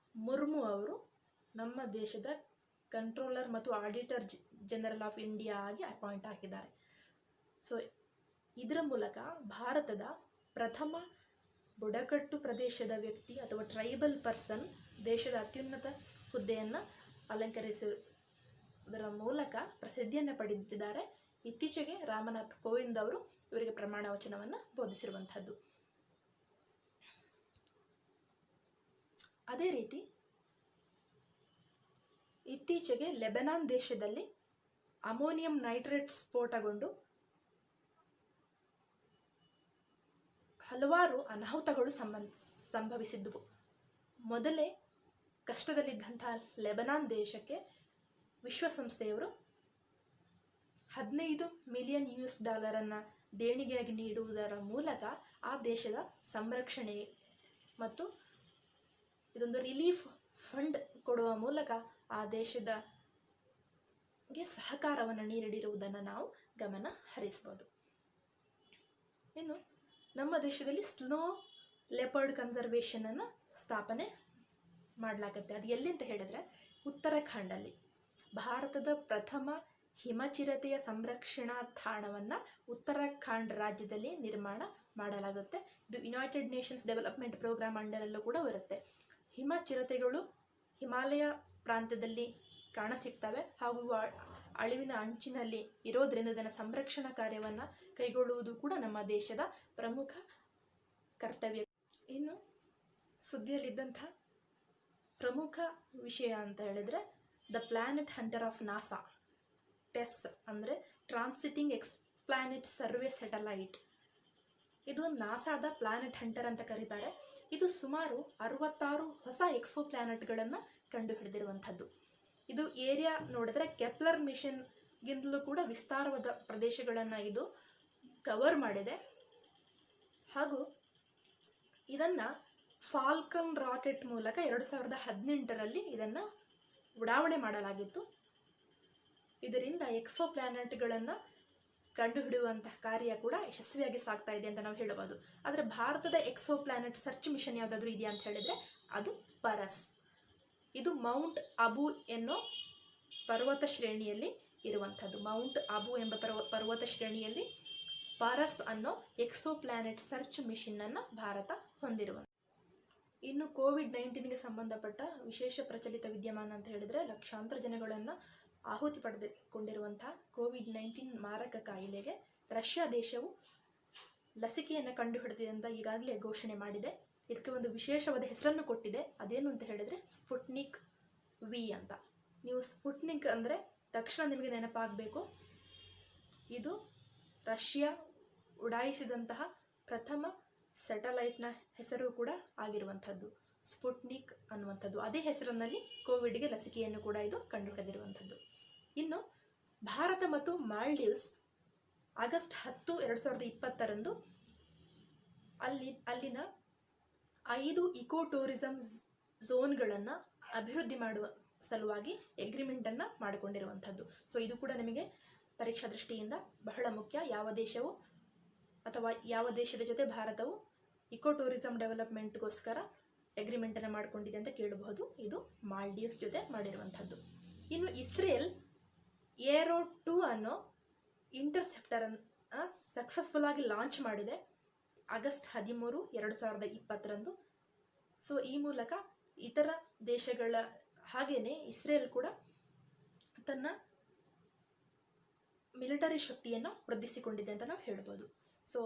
ಮುರ್ಮು ಅವರು ನಮ್ಮ ದೇಶದ ಕಂಟ್ರೋಲರ್ ಮತ್ತು ಆಡಿಟರ್ ಜನರಲ್ ಆಫ್ ಇಂಡಿಯಾ ಆಗಿ ಅಪಾಯಿಂಟ್ ಆಗಿದ್ದಾರೆ. ಸೊ ಇದರ ಮೂಲಕ ಭಾರತದ ಪ್ರಥಮ ಬುಡಕಟ್ಟು ಪ್ರದೇಶದ ವ್ಯಕ್ತಿ ಅಥವಾ ಟ್ರೈಬಲ್ ಪರ್ಸನ್ ದೇಶದ ಅತ್ಯುನ್ನತ ಹುದ್ದೆಯನ್ನು ಅಲಂಕರಿಸುವುದರ ಮೂಲಕ ಪ್ರಸಿದ್ಧಿಯನ್ನು ಪಡೆದಿದ್ದಾರೆ. ಇತ್ತೀಚೆಗೆ ರಾಮನಾಥ್ ಕೋವಿಂದ್ ಅವರು ಇವರಿಗೆ ಪ್ರಮಾಣ ವಚನವನ್ನು ಬೋಧಿಸಿರುವಂಥದ್ದು. ಅದೇ ರೀತಿ ಇತ್ತೀಚೆಗೆ ಲೆಬನಾನ್ ದೇಶದಲ್ಲಿ ಅಮೋನಿಯಂ ನೈಟ್ರೇಟ್ ಸ್ಫೋಟಗೊಂಡು ಹಲವಾರು ಅನಾಹುತಗಳು ಸಂಭವಿಸಿದ್ದವು. ಮೊದಲೇ ಕಷ್ಟದಲ್ಲಿದ್ದಂತಹ ಲೆಬನಾನ್ ದೇಶಕ್ಕೆ ವಿಶ್ವಸಂಸ್ಥೆಯವರು $15 ಮಿಲಿಯನ್ ದೇಣಿಗೆಯಾಗಿ ನೀಡುವುದರ ಮೂಲಕ ಆ ದೇಶದ ಸಂರಕ್ಷಣೆ ಮತ್ತು ಇದೊಂದು ರಿಲೀಫ್ ಫಂಡ್ ಕೊಡುವ ಮೂಲಕ ಆ ದೇಶದಗೆ ಸಹಕಾರವನ್ನು ನೀಡಿರುವುದನ್ನು ನಾವು ಗಮನ ಹರಿಸಬಹುದು. ಇನ್ನು ನಮ್ಮ ದೇಶದಲ್ಲಿ ಸ್ನೋ ಲೆಪರ್ಡ್ ಕನ್ಸರ್ವೇಷನನ್ನು ಸ್ಥಾಪನೆ ಮಾಡಲಾಗುತ್ತೆ. ಅದು ಎಲ್ಲಿ ಅಂತ ಹೇಳಿದ್ರೆ ಉತ್ತರಾಖಂಡಲ್ಲಿ ಭಾರತದ ಪ್ರಥಮ ಹಿಮಚಿರತೆಯ ಸಂರಕ್ಷಣಾ ತಾಣವನ್ನು ಉತ್ತರಾಖಂಡ್ ರಾಜ್ಯದಲ್ಲಿ ನಿರ್ಮಾಣ ಮಾಡಲಾಗುತ್ತೆ. ಇದು ಯುನೈಟೆಡ್ ನೇಷನ್ಸ್ ಡೆವಲಪ್ಮೆಂಟ್ ಪ್ರೋಗ್ರಾಮ್ ಅಂಡರಲ್ಲೂ ಕೂಡ ಬರುತ್ತೆ. ಹಿಮಚಿರತೆಗಳು ಹಿಮಾಲಯ ಪ್ರಾಂತ್ಯದಲ್ಲಿ ಕಾಣಸಿಗ್ತವೆ ಹಾಗೂ ಅಳಿವಿನ ಅಂಚಿನಲ್ಲಿ ಇರೋದ್ರಿಂದ ಇದನ್ನು ಸಂರಕ್ಷಣಾ ಕಾರ್ಯವನ್ನು ಕೈಗೊಳ್ಳುವುದು ಕೂಡ ನಮ್ಮ ದೇಶದ ಪ್ರಮುಖ ಕರ್ತವ್ಯ. ಇನ್ನು ಸುದ್ದಿಯಲ್ಲಿದ್ದಂಥ ಪ್ರಮುಖ ವಿಷಯ ಅಂತ ಹೇಳಿದರೆ the planet hunter of NASA TESS ಅಂದರೆ ಟ್ರಾನ್ಸಿಟಿಂಗ್ ಎಕ್ಸ್ಪ್ಲಾನೆಟ್ ಸರ್ವೆ ಸ್ಯಾಟಲೈಟ್. ಇದು ನಾಸಾದ ಪ್ಲಾನೆಟ್ ಹಂಟರ್ ಅಂತ ಕರೀತಾರೆ. ಇದು ಸುಮಾರು 66 ಹೊಸ ಎಕ್ಸೋ ಪ್ಲಾನೆಟ್ಗಳನ್ನು ಕಂಡುಹಿಡಿದಿರುವಂಥದ್ದು. ಇದು ಏರಿಯಾ ನೋಡಿದ್ರೆ ಕೆಪ್ಲರ್ ಮಿಷನ್ಗಿಂತಲೂ ಕೂಡ ವಿಸ್ತಾರವಾದ ಪ್ರದೇಶಗಳನ್ನು ಇದು ಕವರ್ ಮಾಡಿದೆ. ಹಾಗೂ ಇದನ್ನು ಫಾಲ್ಕನ್ ರಾಕೆಟ್ ಮೂಲಕ 2018ರಲ್ಲಿ ಇದನ್ನು ಉಡಾವಣೆ ಮಾಡಲಾಗಿತ್ತು. ಇದರಿಂದ ಎಕ್ಸೋ ಪ್ಲಾನೆಟ್ಗಳನ್ನು ಕಂಡುಹಿಡಿಯುವಂತಹ ಕಾರ್ಯ ಕೂಡ ಯಶಸ್ವಿಯಾಗಿ ಸಾಗ್ತಾ ಇದೆ ಅಂತ ನಾವು ಹೇಳಬಹುದು. ಆದರೆ ಭಾರತದ ಎಕ್ಸೋ ಪ್ಲಾನೆಟ್ ಸರ್ಚ್ ಮಿಷನ್ ಯಾವುದಾದ್ರೂ ಇದೆಯಾ ಅಂತ ಹೇಳಿದರೆ ಅದು ಪರಸ್. ಇದು ಮೌಂಟ್ ಅಬು ಎನ್ನೋ ಪರ್ವತ ಶ್ರೇಣಿಯಲ್ಲಿ ಇರುವಂಥದ್ದು. ಮೌಂಟ್ ಅಬು ಎಂಬ ಪರ್ವತ ಶ್ರೇಣಿಯಲ್ಲಿ ಪಾರಸ್ ಅನ್ನೋ ಎಕ್ಸೋ ಪ್ಲಾನೆಟ್ ಸರ್ಚ್ ಮಿಷನ್ನನ್ನು ಭಾರತ ಹೊಂದಿರುವಂಥ. ಇನ್ನು ಕೋವಿಡ್-19ಗೆ ಸಂಬಂಧಪಟ್ಟ ವಿಶೇಷ ಪ್ರಚಲಿತ ವಿದ್ಯಮಾನ ಅಂತ ಹೇಳಿದರೆ ಲಕ್ಷಾಂತರ ಜನಗಳನ್ನು ಆಹುತಿ ಪಡೆದುಕೊಂಡಿರುವಂಥ ಕೋವಿಡ್-19 ಮಾರಕ ಕಾಯಿಲೆಗೆ ರಷ್ಯಾ ದೇಶವು ಲಸಿಕೆಯನ್ನು ಕಂಡುಹಿಡಿದಿದೆ ಅಂತ ಈಗಾಗಲೇ ಘೋಷಣೆ ಮಾಡಿದೆ. ಇದಕ್ಕೆ ಒಂದು ವಿಶೇಷವಾದ ಹೆಸರನ್ನು ಕೊಟ್ಟಿದೆ. ಅದೇನು ಅಂತ ಹೇಳಿದರೆ ಸ್ಪುಟ್ನಿಕ್ ವಿ ಅಂತ. ನೀವು ಸ್ಪುಟ್ನಿಕ್ ಅಂದರೆ ತಕ್ಷಣ ನಿಮಗೆ ನೆನಪಾಗಬೇಕು, ಇದು ರಷ್ಯಾ ಉಡಾಯಿಸಿದಂತಹ ಪ್ರಥಮ ಸ್ಯಾಟಲೈಟ್ನ ಹೆಸರು ಕೂಡ ಆಗಿರುವಂಥದ್ದು ಸ್ಪುಟ್ನಿಕ್ ಅನ್ನುವಂಥದ್ದು. ಅದೇ ಹೆಸರಿನಲ್ಲಿ ಕೋವಿಡ್ಗೆ ಲಸಿಕೆಯನ್ನು ಕೂಡ ಇದು ಕಂಡುಹಿಡಿದಿರುವಂಥದ್ದು. ಇನ್ನು ಭಾರತ ಮತ್ತು ಮಾಲ್ಡೀವ್ಸ್ ಆಗಸ್ಟ್ 10, 2020ರಂದು ಅಲ್ಲಿನ 5 ಇಕೋ ಟೂರಿಸಂ ಝೋನ್ಗಳನ್ನು ಅಭಿವೃದ್ಧಿ ಮಾಡುವ ಸಲುವಾಗಿ ಅಗ್ರಿಮೆಂಟನ್ನು ಮಾಡಿಕೊಂಡಿರುವಂಥದ್ದು. ಸೊ ಇದು ಕೂಡ ನಿಮಗೆ ಪರೀಕ್ಷಾ ದೃಷ್ಟಿಯಿಂದ ಬಹಳ ಮುಖ್ಯ. ಯಾವ ದೇಶವು ಅಥವಾ ಯಾವ ದೇಶದ ಜೊತೆ ಭಾರತವು ಇಕೋ ಟೂರಿಸಂ ಡೆವಲಪ್ಮೆಂಟ್ಗೋಸ್ಕರ ಅಗ್ರಿಮೆಂಟನ್ನು ಮಾಡಿಕೊಂಡಿದೆ ಅಂತ ಕೇಳಬಹುದು. ಇದು ಮಾಲ್ಡೀವ್ಸ್ ಜೊತೆ ಮಾಡಿರುವಂಥದ್ದು. ಇನ್ನು ಇಸ್ರೇಲ್ ಏರೋ 2 ಅನ್ನೋ ಇಂಟರ್ಸೆಪ್ಟರನ್ನು ಸಕ್ಸಸ್ಫುಲ್ ಆಗಿ ಲಾಂಚ್ ಮಾಡಿದೆ ಆಗಸ್ಟ್ 13, 2020ರಂದು. ಸೊ ಈ ಮೂಲಕ ಇತರ ದೇಶಗಳ ಹಾಗೇನೆ ಇಸ್ರೇಲ್ ಕೂಡ ತನ್ನ ಮಿಲಿಟರಿ ಶಕ್ತಿಯನ್ನು ವೃದ್ಧಿಸಿಕೊಂಡಿದೆ ಅಂತ ನಾವು ಹೇಳ್ಬೋದು. ಸೊ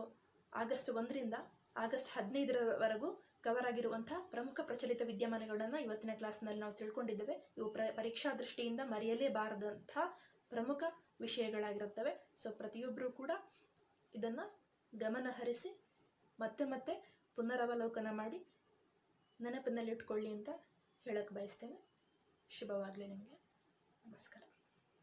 ಆಗಸ್ಟ್ 1ರಿಂದ ಆಗಸ್ಟ್ 15ರವರೆಗೂ ಕವರ್ ಆಗಿರುವಂತಹ ಪ್ರಮುಖ ಪ್ರಚಲಿತ ವಿದ್ಯಮಾನಗಳನ್ನು ಇವತ್ತಿನ ಕ್ಲಾಸ್ನಲ್ಲಿ ನಾವು ತಿಳ್ಕೊಂಡಿದ್ದೇವೆ. ಇವು ಪರೀಕ್ಷಾ ದೃಷ್ಟಿಯಿಂದ ಮರೆಯಲೇಬಾರದಂತಹ ಪ್ರಮುಖ ವಿಷಯಗಳಾಗಿರುತ್ತವೆ. ಸೊ ಪ್ರತಿಯೊಬ್ಬರೂ ಕೂಡ ಇದನ್ನು ಗಮನ ಹರಿಸಿ ಮತ್ತೆ ಮತ್ತೆ ಪುನರವಲೋಕನ ಮಾಡಿ ನೆನಪಿನಲ್ಲಿಟ್ಕೊಳ್ಳಿ ಅಂತ ಹೇಳಕ್ಕೆ ಬಯಸ್ತೇನೆ. ಶುಭವಾಗಲಿ ನಿಮಗೆ. ನಮಸ್ಕಾರ.